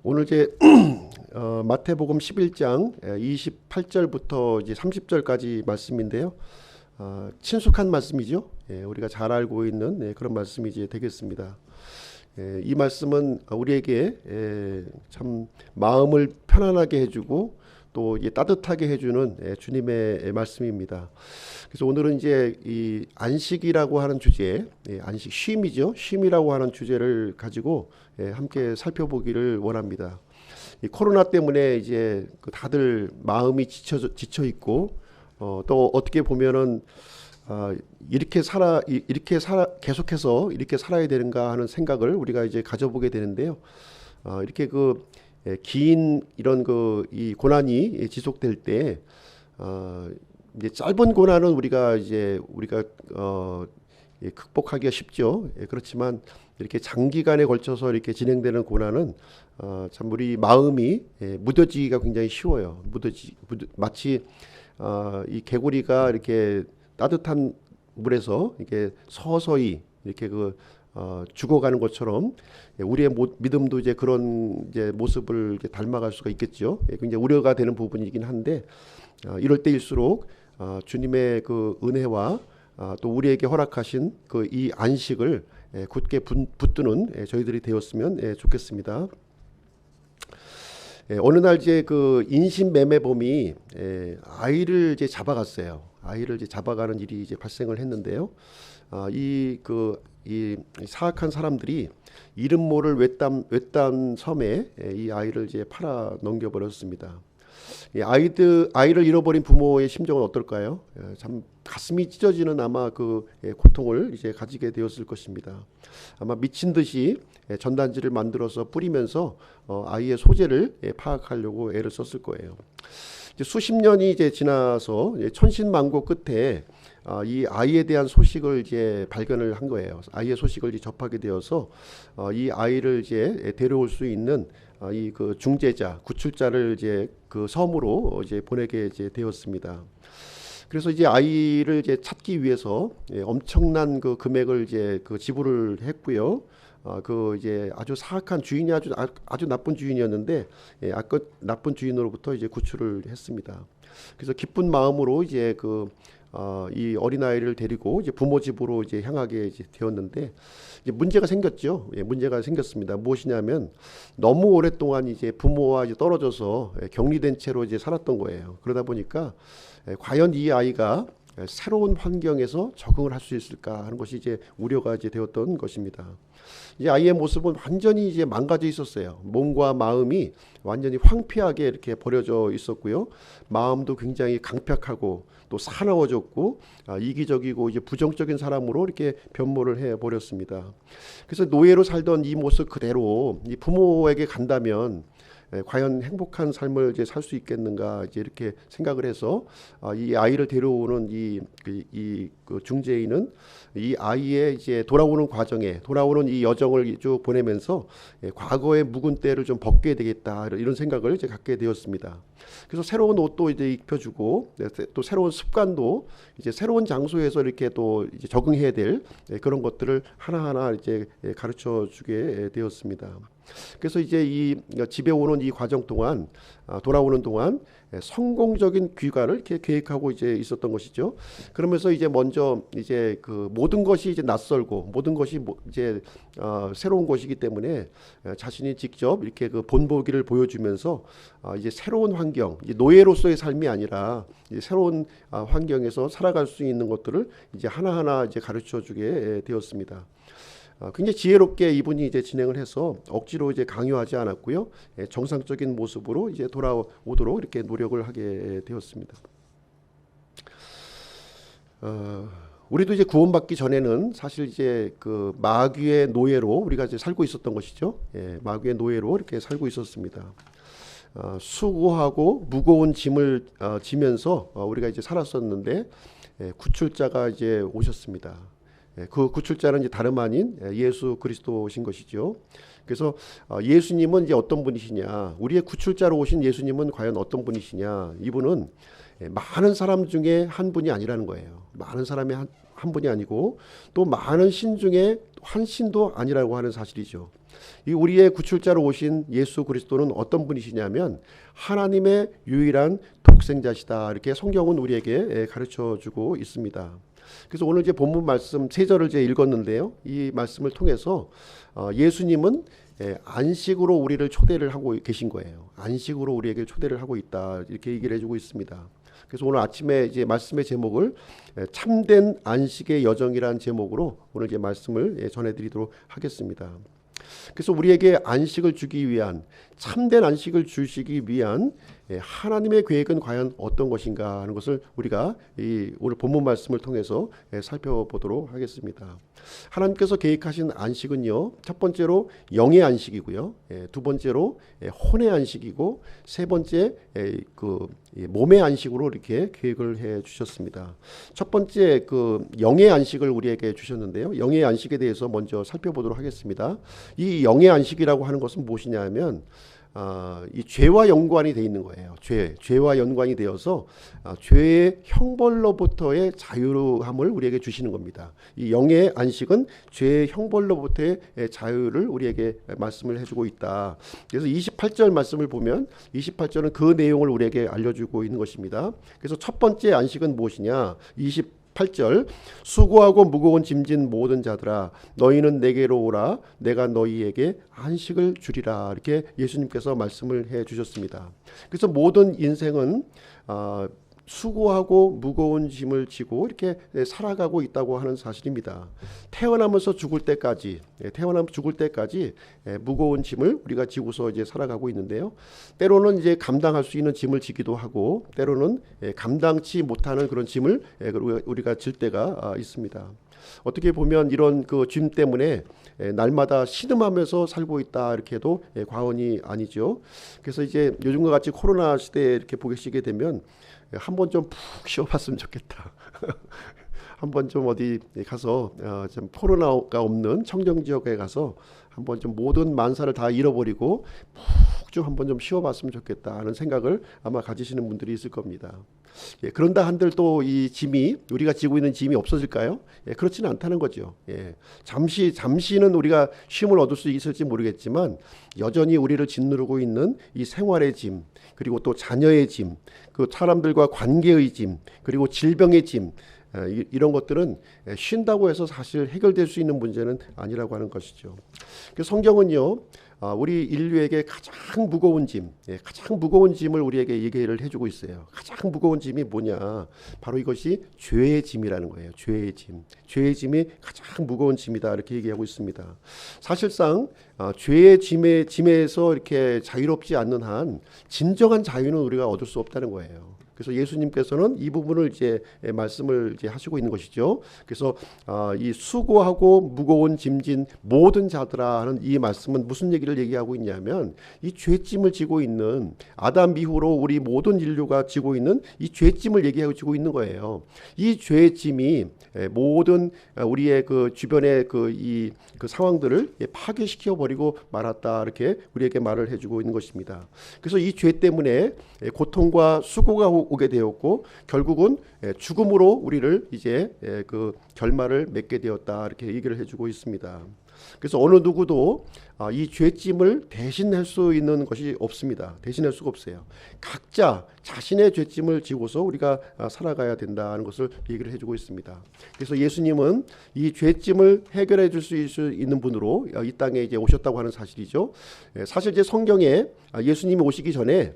오늘 이제 마태복음 11장 28절부터 이제 30절까지 말씀인데요. 친숙한 말씀이죠. 우리가 잘 알고 있는 그런 말씀이 이제 되겠습니다. 이 말씀은 우리에게 참 마음을 편안하게 해주고 또 따뜻하게 해주는 주님의 말씀입니다. 그래서 오늘은 이제 이 안식이라고 하는 주제, 안식 쉼이죠. 쉼이라고 하는 주제를 가지고 함께 살펴보기를 원합니다. 이 코로나 때문에 이제 다들 마음이 지쳐 있고 또 어떻게 보면은 이렇게 계속해서 이렇게 살아야 되는가 하는 생각을 우리가 이제 가져보게 되는데요. 이렇게 긴 이런 이 고난이 지속될 때 이제 짧은 고난은 우리가 극복하기가 쉽죠. 그렇지만 이렇게 장기간에 걸쳐서 이렇게 진행되는 고난은 참 우리 마음이 무뎌지기가 굉장히 쉬워요. 마치 이 개구리가 이렇게 따뜻한 물에서 이렇게 서서히 이렇게 죽어가는 것처럼 우리의 믿음도 이제 그런 이제 모습을 이제 닮아갈 수가 있겠죠. 굉장히 우려가 되는 부분이긴 한데 이럴 때일수록 주님의 그 은혜와 또 우리에게 허락하신 이 안식을 굳게 붙드는 저희들이 되었으면 좋겠습니다. 어느 날 이제 인신매매범이 아이를 이제 잡아갔어요. 아이를 이제 잡아가는 일이 이제 발생을 했는데요. 이 사악한 사람들이 이름 모를 외딴 섬에 이 아이를 이제 팔아 넘겨버렸습니다. 이 아이를 잃어버린 부모의 심정은 어떨까요? 참 가슴이 찢어지는 아마 고통을 이제 가지게 되었을 것입니다. 아마 미친 듯이 전단지를 만들어서 뿌리면서 아이의 소재를 파악하려고 애를 썼을 거예요. 이제 수십 년이 이제 지나서 천신만고 끝에 이 아이에 대한 소식을 이제 발견을 한 거예요. 아이의 소식을 이제 접하게 되어서 이 아이를 이제 데려올 수 있는 이 중재자, 구출자를 이제 섬으로 이제 보내게 이제 되었습니다. 그래서 이제 아이를 이제 찾기 위해서 엄청난 금액을 이제 지불을 했고요. 이제 아주 사악한 주인이 아주 나쁜 주인이었는데 나쁜 주인으로부터 이제 구출을 했습니다. 그래서 기쁜 마음으로 이제 이 어린아이를 데리고 이제 부모 집으로 이제 향하게 이제 되었는데 이제 문제가 생겼죠. 문제가 생겼습니다. 무엇이냐면 너무 오랫동안 이제 부모와 이제 떨어져서 격리된 채로 이제 살았던 거예요. 그러다 보니까 과연 이 아이가 새로운 환경에서 적응을 할 수 있을까 하는 것이 이제 우려가 이제 되었던 것입니다. 이제 아이의 모습은 완전히 이제 망가져 있었어요. 몸과 마음이 완전히 황폐하게 이렇게 버려져 있었고요. 마음도 굉장히 강팍하고 또 사나워졌고 이기적이고 이제 부정적인 사람으로 이렇게 변모를 해 버렸습니다. 그래서 노예로 살던 이 모습 그대로 이 부모에게 간다면 과연 행복한 삶을 이제 살 수 있겠는가 이제 이렇게 생각을 해서 이 아이를 데려오는 이 중재인은 이 아이의 이제 돌아오는 이 여정을 쭉 보내면서 과거의 묵은 때를 좀 벗게 되겠다 이런 생각을 이제 갖게 되었습니다. 그래서 새로운 옷도 이제 입혀주고 또 새로운 습관도 이제 새로운 장소에서 이렇게 또 이제 적응해야 될 그런 것들을 하나하나 이제 가르쳐 주게 되었습니다. 그래서 이제 이 집에 오는 이 과정 동안 돌아오는 동안 성공적인 귀가를 이렇게 계획하고 이제 있었던 것이죠. 그러면서 이제 먼저 이제 모든 것이 이제 낯설고 모든 것이 이제 새로운 것이기 때문에 자신이 직접 이렇게 본보기를 보여주면서 이제 새로운 환경, 이제 노예로서의 삶이 아니라 이제 새로운 환경에서 살아갈 수 있는 것들을 이제 하나하나 이제 가르쳐 주게 되었습니다. 굉장히 지혜롭게 이분이 이제 진행을 해서 억지로 이제 강요하지 않았고요. 정상적인 모습으로 이제 돌아오도록 이렇게 노력을 하게 되었습니다. 우리도 이제 구원받기 전에는 사실 이제 마귀의 노예로 우리가 이제 살고 있었던 것이죠. 마귀의 노예로 이렇게 살고 있었습니다. 수고하고 무거운 짐을 지면서 우리가 이제 살았었는데 구출자가 이제 오셨습니다. 그 구출자는 이제 다름 아닌 예수 그리스도신 것이죠. 그래서 예수님은 이제 어떤 분이시냐, 우리의 구출자로 오신 예수님은 과연 어떤 분이시냐, 이분은 많은 사람 중에 한 분이 아니라는 거예요. 한 분이 아니고 또 많은 신 중에 한 신도 아니라고 하는 사실이죠. 이 우리의 구출자로 오신 예수 그리스도는 어떤 분이시냐면 하나님의 유일한 독생자시다. 이렇게 성경은 우리에게 가르쳐 주고 있습니다. 그래서 오늘 이제 본문 말씀 3절을 이제 읽었는데요. 이 말씀을 통해서 예수님은 안식으로 우리를 초대를 하고 계신 거예요. 안식으로 우리에게 초대를 하고 있다. 이렇게 얘기를 해주고 있습니다. 그래서 오늘 아침에 이제 말씀의 제목을 참된 안식의 여정이라는 제목으로 오늘 이제 말씀을 전해드리도록 하겠습니다. 그래서 우리에게 안식을 주기 위한 참된 안식을 주시기 위한 하나님의 계획은 과연 어떤 것인가 하는 것을 우리가 이 오늘 본문 말씀을 통해서 살펴보도록 하겠습니다. 하나님께서 계획하신 안식은요, 첫 번째로 영의 안식이고요, 두 번째로 혼의 안식이고, 세 번째 그 몸의 안식으로 이렇게 계획을 해 주셨습니다. 첫 번째 그 영의 안식을 우리에게 주셨는데요. 영의 안식에 대해서 먼저 살펴보도록 하겠습니다. 이 영의 안식이라고 하는 것은 무엇이냐면 이 죄와 연관이 돼 있는 거예요. 죄와 연관이 되어서 죄의 형벌로부터의 자유함을 우리에게 주시는 겁니다. 이 영의 안식은 죄의 형벌로부터의 자유를 우리에게 말씀을 해주고 있다. 그래서 28절 말씀을 보면 28절은 그 내용을 우리에게 알려주고 있는 것입니다. 그래서 첫 번째 안식은 무엇이냐? 8절 수고하고 무거운 짐진 모든 자들아 너희는 내게로 오라 내가 너희에게 안식을 주리라. 이렇게 예수님께서 말씀을 해 주셨습니다. 그래서 모든 인생은 수고하고 무거운 짐을 지고 이렇게 살아가고 있다고 하는 사실입니다. 태어나면서 죽을 때까지 무거운 짐을 우리가 지고서 이제 살아가고 있는데요. 때로는 이제 감당할 수 있는 짐을 지기도 하고, 때로는 감당치 못하는 그런 짐을 우리가 질 때가 있습니다. 어떻게 보면 이런 그 짐 때문에 날마다 신음하면서 살고 있다 이렇게 해도 과언이 아니죠. 그래서 이제 요즘과 같이 코로나 시대에 이렇게 보시게 되면 한번 좀 푹 쉬어봤으면 좋겠다. 한번 좀 어디 가서 좀 코로나가 없는 청정 지역에 가서 한번 좀 모든 만사를 다 잃어버리고 푹 좀 한번 좀 쉬어봤으면 좋겠다 하는 생각을 아마 가지시는 분들이 있을 겁니다. 그런다 한들 또 이 짐이 우리가 지고 있는 짐이 없어질까요? 그렇지는 않다는 거죠. 잠시는 우리가 쉼을 얻을 수 있을지 모르겠지만 여전히 우리를 짓누르고 있는 이 생활의 짐, 그리고 또 자녀의 짐, 그 사람들과 관계의 짐, 그리고 질병의 짐, 이런 것들은 쉰다고 해서 사실 해결될 수 있는 문제는 아니라고 하는 것이죠. 성경은요, 우리 인류에게 가장 무거운 짐을 우리에게 얘기를 해주고 있어요. 가장 무거운 짐이 뭐냐? 바로 이것이 죄의 짐이라는 거예요. 죄의 짐이 가장 무거운 짐이다 이렇게 얘기하고 있습니다. 사실상 죄의 짐에서 이렇게 자유롭지 않는 한 진정한 자유는 우리가 얻을 수 없다는 거예요. 그래서 예수님께서는 이 부분을 이제 말씀을 이제 하시고 있는 것이죠. 그래서 이 수고하고 무거운 짐진 모든 자들아 하는 이 말씀은 무슨 얘기를 얘기하고 있냐면 이 죄짐을 지고 있는 아담 이후로 우리 모든 인류가 지고 있는 이 죄짐을 얘기하고 지고 있는 거예요. 이 죄짐이 모든 우리의 그 주변의 그 상황들을 파괴시켜 버리고 말았다 이렇게 우리에게 말을 해주고 있는 것입니다. 그래서 이 죄 때문에 고통과 수고가 오게 되었고 결국은 죽음으로 우리를 이제 그 결말을 맺게 되었다 이렇게 얘기를 해주고 있습니다. 그래서 어느 누구도 이 죄짐을 대신할 수 있는 것이 없습니다. 대신할 수가 없어요. 각자 자신의 죄짐을 지고서 우리가 살아가야 된다는 것을 얘기를 해주고 있습니다. 그래서 예수님은 이 죄짐을 해결해 줄 수 있는 분으로 이 땅에 이제 오셨다고 하는 사실이죠. 사실 이제 성경에 예수님이 오시기 전에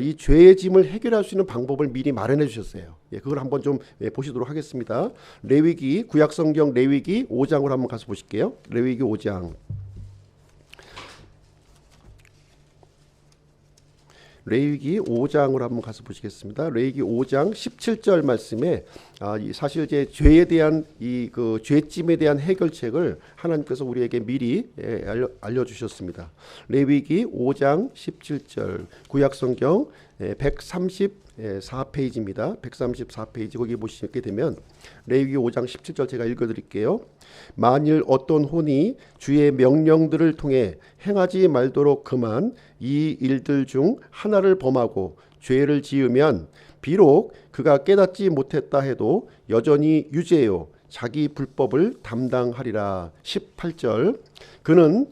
이 죄의 짐을 해결할 수 있는 방법을 미리 마련해 주셨어요. 그걸 한번 좀 보시도록 하겠습니다. 레위기 구약성경 레위기 5장으로 한번 가서 보실게요. 레위기 5장. 레위기 5장으로 한번 가서 보시겠습니다. 레위기 5장 17절 말씀에 사실 이제 죄에 대한 이 그 죄짐에 대한 해결책을 하나님께서 우리에게 미리 알려주셨습니다. 레위기 5장 17절 구약성경 134페이지입니다. 134페이지 거기 보시게 되면 레위기 5장 17절 제가 읽어드릴게요. 만일 어떤 혼이 주의 명령들을 통해 행하지 말도록 금한 이 일들 중 하나를 범하고 죄를 지으면 비록 그가 깨닫지 못했다 해도 여전히 유죄요 자기 불법을 담당하리라. 18절 그는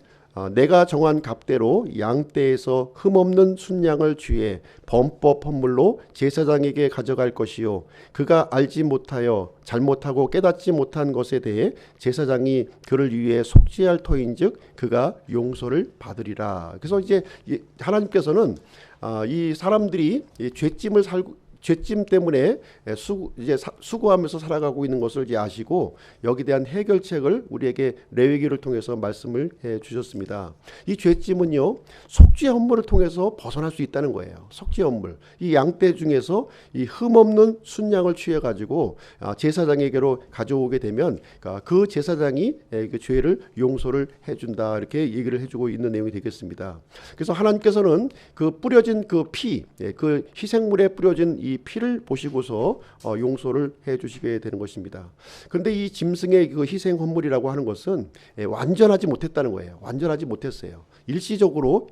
내가 정한 값대로 양떼에서 흠없는 순양을 취해 범법 헌물로 제사장에게 가져갈 것이요 그가 알지 못하여 잘못하고 깨닫지 못한 것에 대해 제사장이 그를 위해 속죄할 터인즉 그가 용서를 받으리라. 그래서 이제 하나님께서는 이 사람들이 죄짐 때문에 수고하면서 살아가고 있는 것을 이제 아시고 여기에 대한 해결책을 우리에게 레위기를 통해서 말씀을 해 주셨습니다. 이 죄짐은요 속죄 헌물을 통해서 벗어날 수 있다는 거예요. 속죄 헌물, 이 양떼 중에서 이 흠없는 순양을 취해 가지고 제사장에게로 가져오게 되면 그 제사장이 그 죄를 용서를 해준다, 이렇게 얘기를 해주고 있는 내용이 되겠습니다. 그래서 하나님께서는 그 뿌려진 그 피, 그 희생물에 뿌려진 이 피를 보시고서 용서를 해주시게 되는 것입니다. 그런데 이 짐승의 그 희생 헌물이라고 하는 것은 완전하지 못했다는 거예요. 완전하지 못했어요. 일시적으로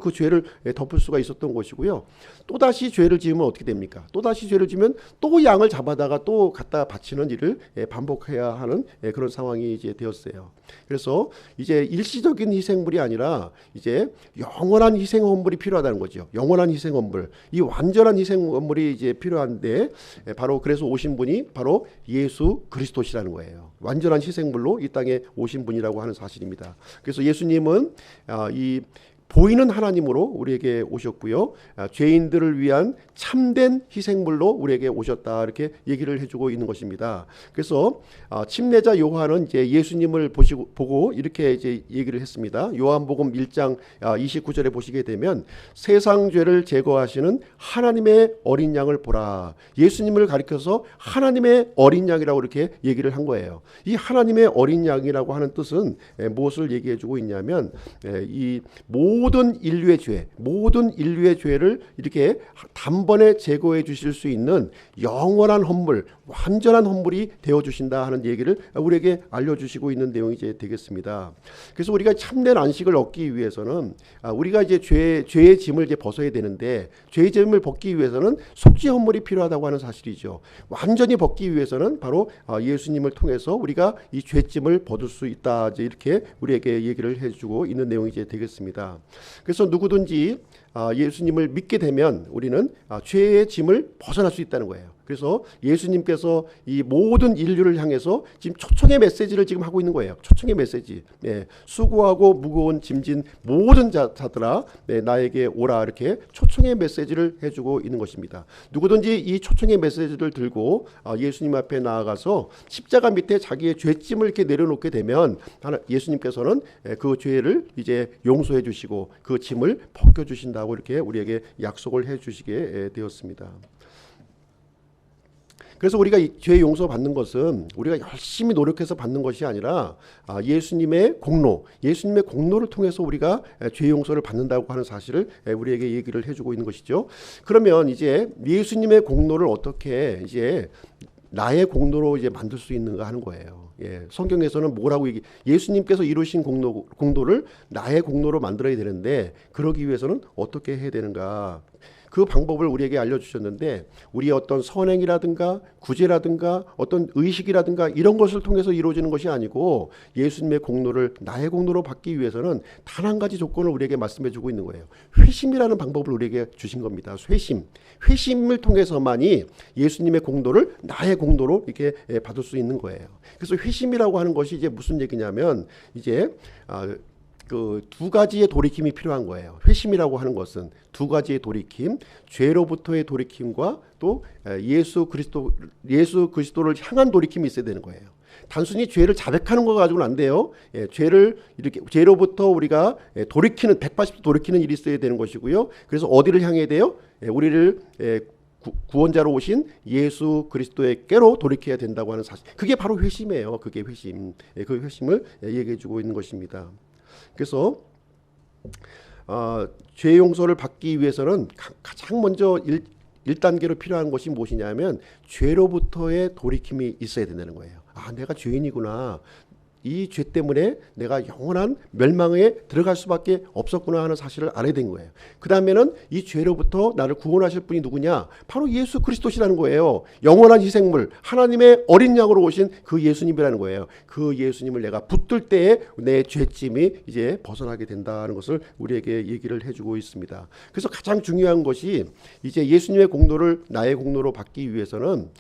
그 죄를 덮을 수가 있었던 것이고요. 또 다시 죄를 지으면 어떻게 됩니까? 또 다시 죄를 지으면 또 양을 잡아다가 또 갖다 바치는 일을 반복해야 하는 그런 상황이 이제 되었어요. 그래서 이제 일시적인 희생물이 아니라 이제 영원한 희생 헌물이 필요하다는 거죠. 영원한 희생 헌물, 이 완전한 희생 헌물이 이제 필요한데 바로 그래서 오신 분이 바로 예수 그리스도시라는 거예요. 완전한 희생물로 이 땅에 오신 분이라고 하는 사실입니다. 그래서 예수님은 이 보이는 하나님으로 우리에게 오셨고요. 죄인들을 위한 참된 희생물로 우리에게 오셨다, 이렇게 얘기를 해주고 있는 것입니다. 그래서 침례자 요한은 이제 예수님을 보고 이렇게 이제 얘기를 했습니다. 요한복음 1장 29절에 보시게 되면 세상 죄를 제거하시는 하나님의 어린 양을 보라. 예수님을 가리켜서 하나님의 어린 양이라고 이렇게 얘기를 한 거예요. 이 하나님의 어린 양이라고 하는 뜻은 무엇을 얘기해주고 있냐면 이 모든 인류의 죄를 이렇게 단번에 제거해 주실 수 있는 영원한 헌물, 완전한 헌물이 되어 주신다 하는 얘기를 우리에게 알려주시고 있는 내용이 이제 되겠습니다. 그래서 우리가 참된 안식을 얻기 위해서는 우리가 이제 죄의 짐을 이제 벗어야 되는데, 죄의 짐을 벗기 위해서는 속죄 헌물이 필요하다고 하는 사실이죠. 완전히 벗기 위해서는 바로 예수님을 통해서 우리가 이 죄짐을 벗을 수 있다, 이제 이렇게 우리에게 얘기를 해주고 있는 내용이 이제 되겠습니다. 그래서 누구든지 예수님을 믿게 되면 우리는 죄의 짐을 벗어날 수 있다는 거예요. 그래서 예수님께서 이 모든 인류를 향해서 지금 초청의 메시지를 지금 하고 있는 거예요. 초청의 메시지. 수고하고 무거운 짐진 모든 자들아 나에게 오라, 이렇게 초청의 메시지를 해주고 있는 것입니다. 누구든지 이 초청의 메시지를 들고 예수님 앞에 나아가서 십자가 밑에 자기의 죄짐을 이렇게 내려놓게 되면 예수님께서는 그 죄를 이제 용서해 주시고 그 짐을 벗겨 주신다고 이렇게 우리에게 약속을 해 주시게 되었습니다. 그래서 우리가 죄 용서 받는 것은 우리가 열심히 노력해서 받는 것이 아니라 예수님의 공로를 통해서 우리가 죄 용서를 받는다고 하는 사실을 우리에게 얘기를 해주고 있는 것이죠. 그러면 이제 예수님의 공로를 어떻게 이제 나의 공로로 이제 만들 수 있는가 하는 거예요. 성경에서는 뭐라고 예수님께서 이루신 공로를 나의 공로로 만들어야 되는데, 그러기 위해서는 어떻게 해야 되는가? 그 방법을 우리에게 알려주셨는데, 우리의 어떤 선행이라든가 구제라든가 어떤 의식이라든가 이런 것을 통해서 이루어지는 것이 아니고, 예수님의 공로를 나의 공로로 받기 위해서는 단 한 가지 조건을 우리에게 말씀해 주고 있는 거예요. 회심이라는 방법을 우리에게 주신 겁니다. 회심을 통해서만이 예수님의 공로를 나의 공로로 이렇게 받을 수 있는 거예요. 그래서 회심이라고 하는 것이 이제 무슨 얘기냐면, 이제 그 두 가지의 돌이킴이 필요한 거예요. 회심이라고 하는 것은 두 가지의 돌이킴, 죄로부터의 돌이킴과 또 예수 그리스도를 향한 돌이킴이 있어야 되는 거예요. 단순히 죄를 자백하는 거 가지고는 안 돼요. 죄로부터 우리가 돌이키는 180도 돌이키는 일이 있어야 되는 것이고요. 그래서 어디를 향해야 돼요? 우리를 구원자로 오신 예수 그리스도에게로 돌이켜야 된다고 하는 사실. 그게 바로 회심이에요. 그게 회심. 그 회심을 얘기해 주고 있는 것입니다. 그래서 죄 용서를 받기 위해서는 가장 먼저 1단계로 필요한 것이 무엇이냐면 죄로부터의 돌이킴이 있어야 된다는 거예요. 내가 죄인이구나. 이 죄 때문에 내가 영원한 멸망에 들어갈 수밖에 없었구나 하는 사실을 알아야 된 거예요. 그 다음에는 이 죄로부터 나를 구원하실 분이 누구냐? 바로 예수 그리스도시라는 거예요. 영원한 희생물, 하나님의 어린 양으로 오신 그 예수님이라는 거예요. 그 예수님을 내가 붙들 때에 내 죄짐이 이제 벗어나게 된다는 것을 우리에게 얘기를 해주고 있습니다. 그래서 가장 중요한 것이 이제 예수님의 공로를 나의 공로로 받기 위해서는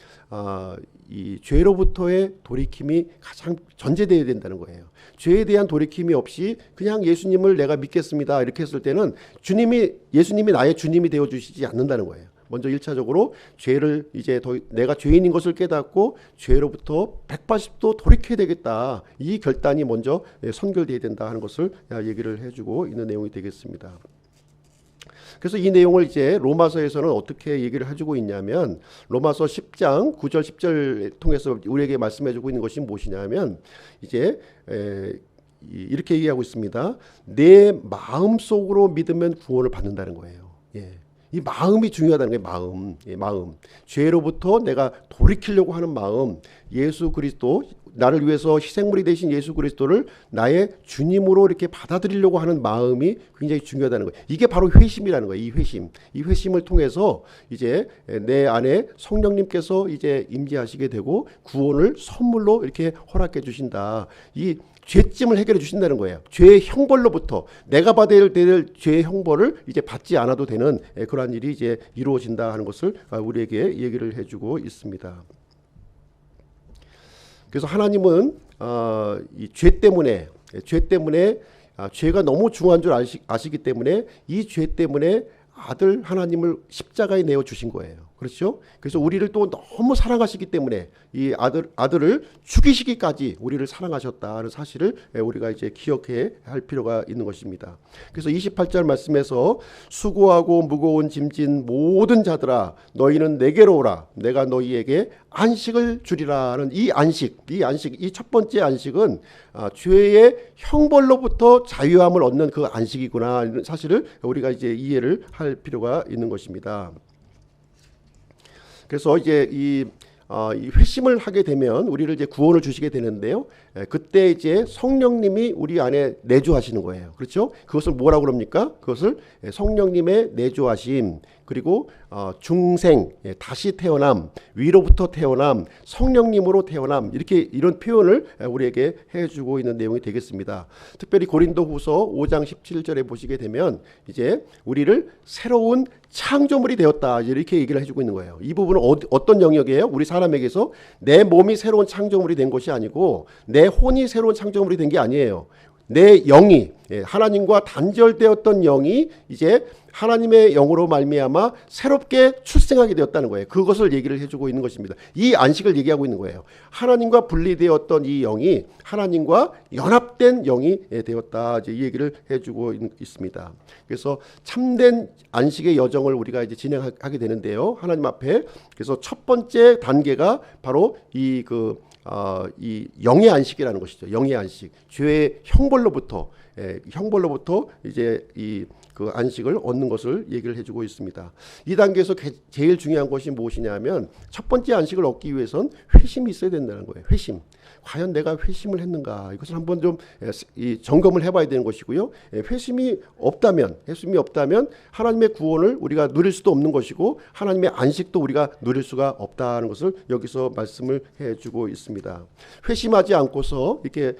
이 죄로부터의 돌이킴이 가장 전제되어야 된다는 거예요. 죄에 대한 돌이킴이 없이 그냥 예수님을 내가 믿겠습니다 이렇게 했을 때는 예수님이 나의 주님이 되어 주시지 않는다는 거예요. 먼저 1차적으로 죄를 이제 내가 죄인인 것을 깨닫고 죄로부터 180도 돌이켜야 되겠다. 이 결단이 먼저 선결되어야 된다 하는 것을 얘기를 해주고 있는 내용이 되겠습니다. 그래서 이 내용을 이제 로마서에서는 어떻게 얘기를 해주고 있냐면 로마서 10장 9절 10절 통해서 우리에게 말씀해주고 있는 것이 무엇이냐면 이제 이렇게 얘기하고 있습니다. 내 마음속으로 믿으면 구원을 받는다는 거예요. 예. 이 마음이 중요하다는 거예요. 마음. 죄로부터 내가 돌이키려고 하는 마음. 예수 그리스도, 나를 위해서 희생물이 되신 예수 그리스도를 나의 주님으로 이렇게 받아들이려고 하는 마음이 굉장히 중요하다는 거예요. 이게 바로 회심이라는 거예요. 이 회심을 통해서 이제 내 안에 성령님께서 이제 임재하시게 되고 구원을 선물로 이렇게 허락해 주신다. 이 죄짐을 해결해 주신다는 거예요. 죄의 형벌로부터 내가 받아야 될 죄의 형벌을 이제 받지 않아도 되는 그러한 일이 이제 이루어진다 하는 것을 우리에게 얘기를 해주고 있습니다. 그래서 하나님은 이 죄 때문에 죄가 너무 중요한 줄 아시기 때문에 이 죄 때문에 아들 하나님을 십자가에 내어 주신 거예요. 그렇죠? 그래서 우리를 또 너무 사랑하시기 때문에 이 아들을 죽이시기까지 우리를 사랑하셨다는 사실을 우리가 이제 기억해야 할 필요가 있는 것입니다. 그래서 28절 말씀에서 수고하고 무거운 짐진 모든 자들아 너희는 내게로 오라 내가 너희에게 안식을 주리라는 이 첫 번째 안식은 죄의 형벌로부터 자유함을 얻는 그 안식이구나 이런 사실을 우리가 이제 이해를 할 필요가 있는 것입니다. 그래서 이제 이 회심을 하게 되면 우리를 이제 구원을 주시게 되는데요. 그때 이제 성령님이 우리 안에 내주하시는 거예요. 그렇죠? 그것을 뭐라고 그럽니까? 그것을 성령님의 내주하심, 그리고 중생, 다시 태어남, 위로부터 태어남, 성령님으로 태어남 이런 표현을 우리에게 해주고 있는 내용이 되겠습니다. 특별히 고린도후서 5장 17절에 보시게 되면 이제 우리를 새로운 창조물이 되었다 이렇게 얘기를 해주고 있는 거예요. 이 부분은 어떤 영역이에요? 우리 사람에게서 내 몸이 새로운 창조물이 된 것이 아니고 내 혼이 새로운 창조물이 된 게 아니에요. 내 영이 하나님과 단절되었던 영이 이제 하나님의 영으로 말미암아 새롭게 출생하게 되었다는 거예요. 그것을 얘기를 해주고 있는 것입니다. 이 안식을 얘기하고 있는 거예요. 하나님과 분리되었던 이 영이 하나님과 연합된 영이 되었다. 이제 이 얘기를 해주고 있습니다. 그래서 참된 안식의 여정을 우리가 이제 진행하게 되는데요. 하나님 앞에 그래서 첫 번째 단계가 바로 이 영의 안식이라는 것이죠. 영의 안식, 죄의 형벌로부터 이제 그 안식을 얻는 것을 얘기를 해주고 있습니다. 이 단계에서 제일 중요한 것이 무엇이냐면 첫 번째 안식을 얻기 위해선 회심이 있어야 된다는 거예요. 회심. 과연 내가 회심을 했는가? 이것을 한번 좀 점검을 해봐야 되는 것이고요. 회심이 없다면 하나님의 구원을 우리가 누릴 수도 없는 것이고 하나님의 안식도 우리가 누릴 수가 없다는 것을 여기서 말씀을 해주고 있습니다. 회심하지 않고서 이렇게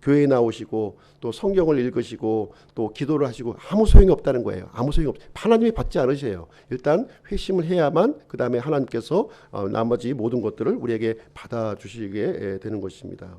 교회에 나오시고 또 성경을 읽으시고 또 기도를 하시고 아무 소용이 없다는 거예요. 아무 소용이 없어요. 하나님이 받지 않으세요. 일단 회심을 해야만 그 다음에 하나님께서 나머지 모든 것들을 우리에게 받아주시게 되는 것입니다.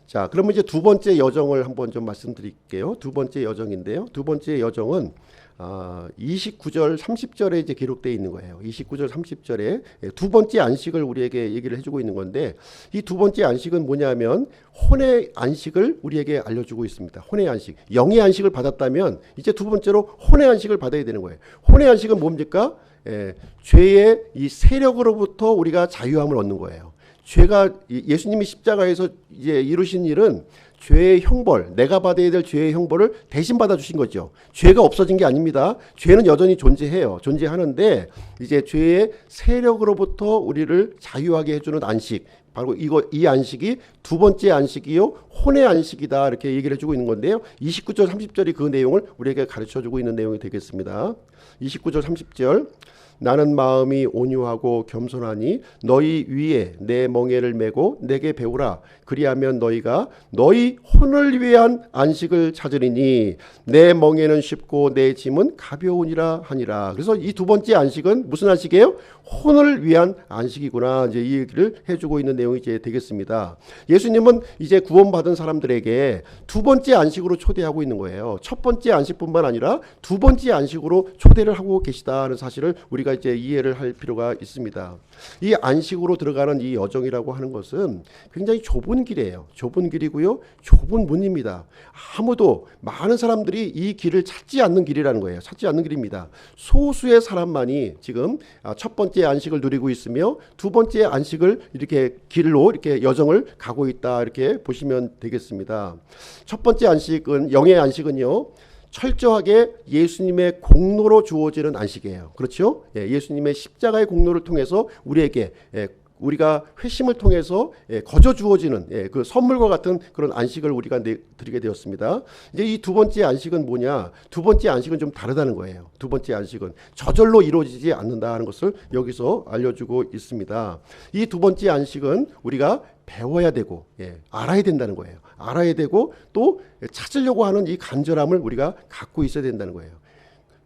자, 그러면 이제 두 번째 여정을 한번 좀 말씀드릴게요. 두 번째 여정인데요. 두 번째 여정은 29절 30절에 이제 기록되어 있는 거예요. 29절 30절에 두 번째 안식을 우리에게 얘기를 해주고 있는 건데 이 두 번째 안식은 뭐냐면 혼의 안식을 우리에게 알려주고 있습니다. 혼의 안식, 영의 안식을 받았다면 이제 두 번째로 혼의 안식을 받아야 되는 거예요. 혼의 안식은 뭡니까? 죄의 이 세력으로부터 우리가 자유함을 얻는 거예요. 죄가 예수님이 십자가에서 이제 이루신 일은 죄의 형벌, 내가 받아야 될 죄의 형벌을 대신 받아주신 거죠. 죄가 없어진 게 아닙니다. 죄는 여전히 존재하는데 이제 죄의 세력으로부터 우리를 자유하게 해주는 안식, 바로 이 안식이 두 번째 안식이요 혼의 안식이다 이렇게 얘기를 해주고 있는 건데요. 29절 30절이 그 내용을 우리에게 가르쳐주고 있는 내용이 되겠습니다. 29절 30절 나는 마음이 온유하고 겸손하니 너희 위에 내 멍에를 메고 내게 배우라. 그리하면 너희가 너희 혼을 위한 안식을 찾으리니 내 멍에는 쉽고 내 짐은 가벼우니라 하니라. 그래서 이 두 번째 안식은 무슨 안식이에요? 혼을 위한 안식이구나. 이제 이 얘기를 해주고 있는 내용이 이제 되겠습니다. 예수님은 이제 구원받은 사람들에게 두 번째 안식으로 초대하고 있는 거예요. 첫 번째 안식뿐만 아니라 두 번째 안식으로 초대를 하고 계시다는 사실을 우리가 이제 이해를 할 필요가 있습니다. 이 안식으로 들어가는 이 여정이라고 하는 것은 굉장히 좁은 길이에요. 좁은 길이고요. 좁은 문입니다. 많은 사람들이 이 길을 찾지 않는 길이라는 거예요. 찾지 않는 길입니다. 소수의 사람만이 지금 첫 번째 안식을 누리고 있으며 두 번째 안식을 이렇게 길로 이렇게 여정을 가고 있다 이렇게 보시면 되겠습니다. 첫 번째 안식은 영의 안식은요. 철저하게 예수님의 공로로 주어지는 안식이에요. 그렇죠? 예수님의 십자가의 공로를 통해서 우리에게 우리가 회심을 통해서 거저 주어지는 그 선물과 같은 그런 안식을 우리가 드리게 되었습니다. 이제 이 두 번째 안식은 뭐냐? 두 번째 안식은 좀 다르다는 거예요. 두 번째 안식은 저절로 이루어지지 않는다는 것을 여기서 알려주고 있습니다. 이 두 번째 안식은 우리가 배워야 되고 알아야 된다는 거예요. 알아야 되고 또 찾으려고 하는 이 간절함을 우리가 갖고 있어야 된다는 거예요.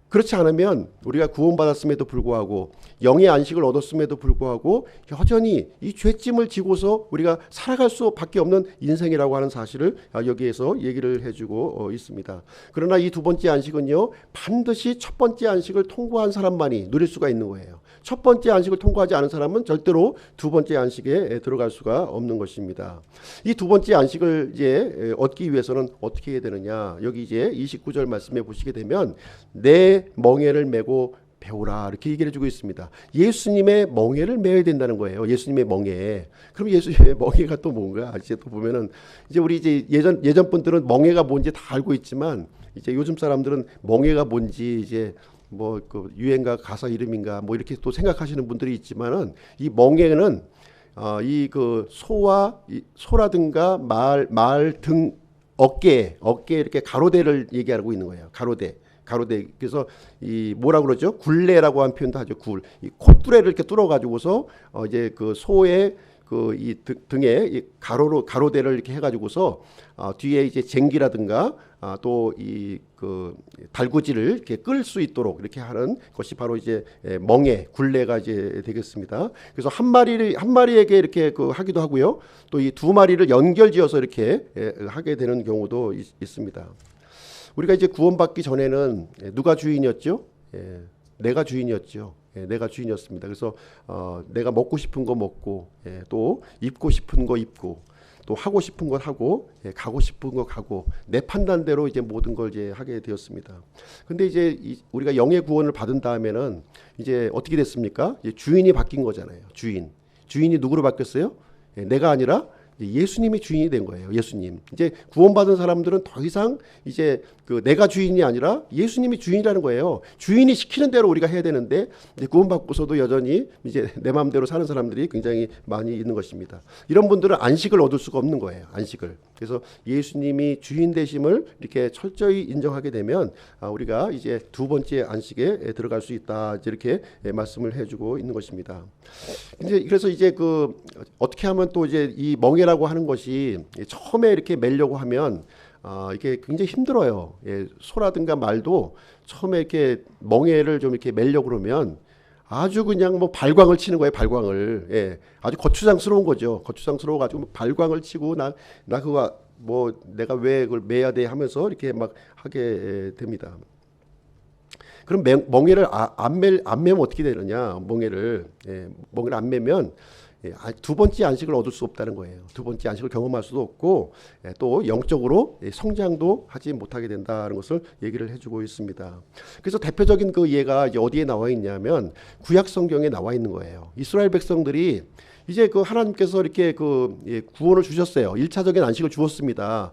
그렇지 않으면 우리가 구원받았음에도 불구하고 영의 안식을 얻었음에도 불구하고 여전히 이 죄짐을 지고서 우리가 살아갈 수밖에 없는 인생이라고 하는 사실을 여기에서 얘기를 해주고 있습니다. 그러나 이 두 번째 안식은요 반드시 첫 번째 안식을 통과한 사람만이 누릴 수가 있는 거예요. 첫 번째 안식을 통과하지 않은 사람은 절대로 두 번째 안식에 들어갈 수가 없는 것입니다. 이 두 번째 안식을 이제 얻기 위해서는 어떻게 해야 되느냐? 여기 이제 29절 말씀에 보시게 되면 내 멍에를 메고 배우라 이렇게 얘기를 해주고 있습니다. 예수님의 멍에를 메어야 된다는 거예요. 예수님의 멍에. 그럼 예수님의 멍에가 또 뭔가? 이제 또 보면은 이제 우리 이제 예전 분들은 멍에가 뭔지 다 알고 있지만 이제 요즘 사람들은 멍에가 뭔지 이제 뭐 그 유행가 가사 이름인가 뭐 이렇게 또 생각하시는 분들이 있지만은 이 멍에는 이 그 소라든가 말 등 어깨 이렇게 가로대를 얘기하고 있는 거예요. 가로대. 그래서 이 뭐라 그러죠? 굴레라고 한 표현도 하죠. 이 콧뚜레를 이렇게 뚫어 가지고서 이제 그 소의 그 이 등에 이 가로대를 이렇게 해가지고서 뒤에 이제 쟁기라든가 또 이 그 달구지를 이렇게 끌 수 있도록 이렇게 하는 것이 바로 이제 멍에 굴레가 이제 되겠습니다. 그래서 한 마리에게 이렇게 그 하기도 하고요. 또 이 두 마리를 연결지어서 이렇게 하게 되는 경우도 있습니다. 우리가 이제 구원받기 전에는 누가 주인이었죠? 내가 주인이었죠. 내가 주인이었습니다. 그래서 내가 먹고 싶은 거 먹고 또 입고 싶은 거 입고 또 하고 싶은 것 하고 가고 싶은 거 가고 내 판단대로 이제 모든 걸 이제 하게 되었습니다. 근데 이제 우리가 영의 구원을 받은 다음에는 이제 어떻게 됐습니까? 이제 주인이 바뀐 거잖아요. 주인이 누구로 바뀌었어요? 내가 아니라 예수님이 주인이 된 거예요. 예수님. 이제 구원받은 사람들은 더 이상 이제 그 내가 주인이 아니라 예수님이 주인이라는 거예요. 주인이 시키는 대로 우리가 해야 되는데 이제 구원받고서도 여전히 이제 내 마음대로 사는 사람들이 굉장히 많이 있는 것입니다. 이런 분들은 안식을 얻을 수가 없는 거예요. 안식을. 그래서 예수님이 주인 되심을 이렇게 철저히 인정하게 되면 우리가 이제 두 번째 안식에 들어갈 수 있다. 이렇게 말씀을 해주고 있는 것입니다. 그래서 이제 그 어떻게 하면 또 이제 이 멍에라고 하는 것이 처음에 이렇게 매려고 하면 이게 굉장히 힘들어요. 소라든가 말도 처음에 이렇게 멍에를 좀 이렇게 매려고 그러면 아주 그냥 뭐 발광을 치는 거예요. 발광을. 아주 거추장스러운 거죠. 거추장스러워 가지고 발광을 치고 나 그거 뭐 내가 왜 그걸 매야 돼 하면서 이렇게 막 하게 됩니다. 그럼 멍에를 안 매면 어떻게 되느냐? 멍에를 안 매면 두 번째 안식을 얻을 수 없다는 거예요. 두 번째 안식을 경험할 수도 없고 또 영적으로 성장도 하지 못하게 된다는 것을 얘기를 해주고 있습니다. 그래서 대표적인 그 예가 이제 어디에 나와 있냐면 구약 성경에 나와 있는 거예요. 이스라엘 백성들이 이제 그 하나님께서 이렇게 그 구원을 주셨어요. 1차적인 안식을 주었습니다.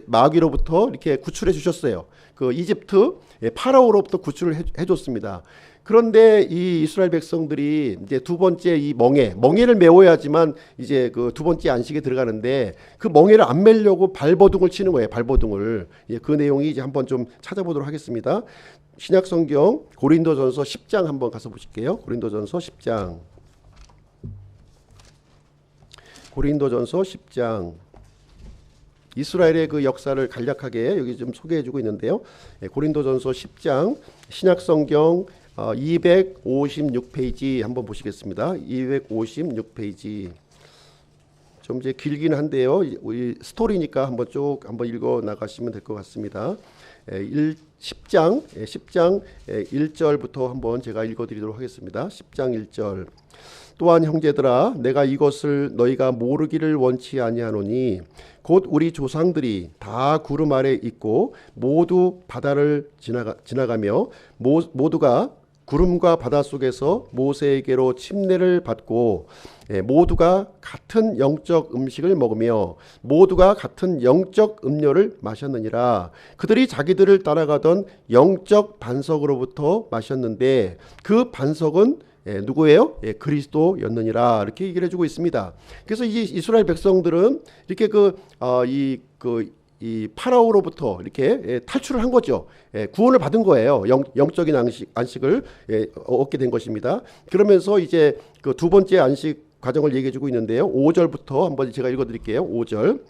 마귀로부터 이렇게 구출해 주셨어요. 그 이집트 파라오로부터 구출을 해줬습니다. 그런데 이 이스라엘 백성들이 이제 두 번째 이 멍에를 메워야지만 이제 그 두 번째 안식에 들어가는데 그 멍에를 안 메려고 발버둥을 치는 거예요. 발버둥을. 예, 그 내용이 이제 한번 좀 찾아보도록 하겠습니다. 신약 성경 고린도전서 10장 한번 가서 보실게요. 고린도전서 10장. 고린도전서 10장. 이스라엘의 그 역사를 간략하게 여기 좀 소개해주고 있는데요. 예, 고린도전서 10장 신약 성경 256페이지 한번 보시겠습니다. 256페이지. 좀 이제 길긴 한데요. 우리 스토리니까 한번 읽어 나가시면 될 것 같습니다. 10장 1절부터 한번 제가 읽어 드리도록 하겠습니다. 10장 1절. 또한 형제들아 내가 이것을 너희가 모르기를 원치 아니하노니 곧 우리 조상들이 다 구름 아래 있고 모두 바다를 지나가며 모두가 구름과 바다 속에서 모세에게로 침례를 받고 모두가 같은 영적 음식을 먹으며 모두가 같은 영적 음료를 마셨느니라. 그들이 자기들을 따라가던 영적 반석으로부터 마셨는데 그 반석은 누구예요? 그리스도였느니라. 이렇게 얘기를 해주고 있습니다. 그래서 이 이스라엘 백성들은 이렇게 이 파라오로부터 이렇게 탈출을 한 거죠. 구원을 받은 거예요. 영적인 안식을 얻게 된 것입니다. 그러면서 이제 그 두 번째 안식 과정을 얘기해주고 있는데요. 5절부터 한번 제가 읽어드릴게요. 5절.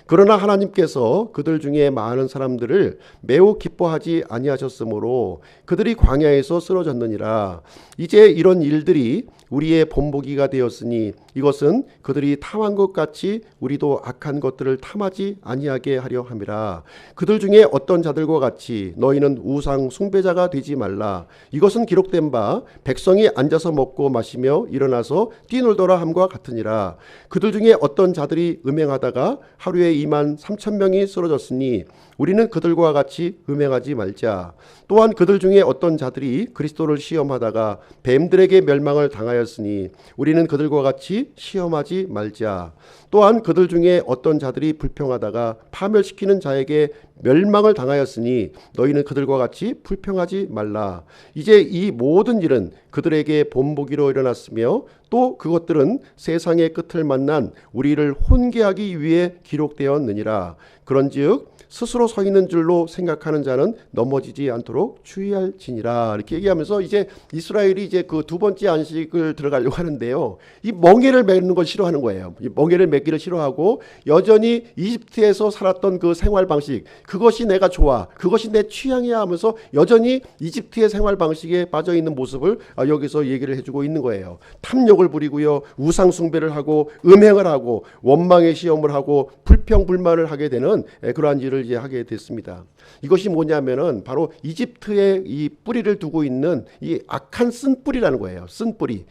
그러나 하나님께서 그들 중에 많은 사람들을 매우 기뻐하지 아니하셨으므로 그들이 광야에서 쓰러졌느니라. 이제 이런 일들이 우리의 본보기가 되었으니 이것은 그들이 탐한 것 같이 우리도 악한 것들을 탐하지 아니하게 하려 함이라. 그들 중에 어떤 자들과 같이 너희는 우상 숭배자가 되지 말라. 이것은 기록된 바 백성이 앉아서 먹고 마시며 일어나서 뛰놀더라 함과 같으니라. 그들 중에 어떤 자들이 음행하다가 하루에 2만 3천 명이 쓰러졌으니 우리는 그들과 같이 음행하지 말자. 또한 그들 중에 어떤 자들이 그리스도를 시험하다가 뱀들에게 멸망을 당하였으니 우리는 그들과 같이 시험하지 말자. 또한 그들 중에 어떤 자들이 불평하다가 파멸시키는 자에게 멸망을 당하였으니 너희는 그들과 같이 불평하지 말라. 이제 이 모든 일은 그들에게 본보기로 일어났으며 또 그것들은 세상의 끝을 만난 우리를 훈계하기 위해 기록되었느니라. 그런즉 스스로 서 있는 줄로 생각하는 자는 넘어지지 않도록 주의할지니라. 이렇게 얘기하면서 이제 이스라엘이 이제 그 두 번째 안식을 들어가려고 하는데요. 이 멍에를 매는 걸 싫어하는 거예요. 이 멍에를 매기를 싫어하고 여전히 이집트에서 살았던 그 생활 방식, 그것이 내가 좋아, 그것이 내 취향이야 하면서 여전히 이집트의 생활 방식에 빠져 있는 모습을 여기서 얘기를 해주고 있는 거예요. 탐욕을 부리고요, 우상 숭배를 하고 음행을 하고 원망의 시험을 하고 불평불만을 하게 되는 그러한 일을 이제 하게 됐습니다. 이것이 뭐냐면은 바로 이집트의 이 뿌리를 두고 있는 이 악한 쓴뿌리라는 거예요. 쓴뿌리.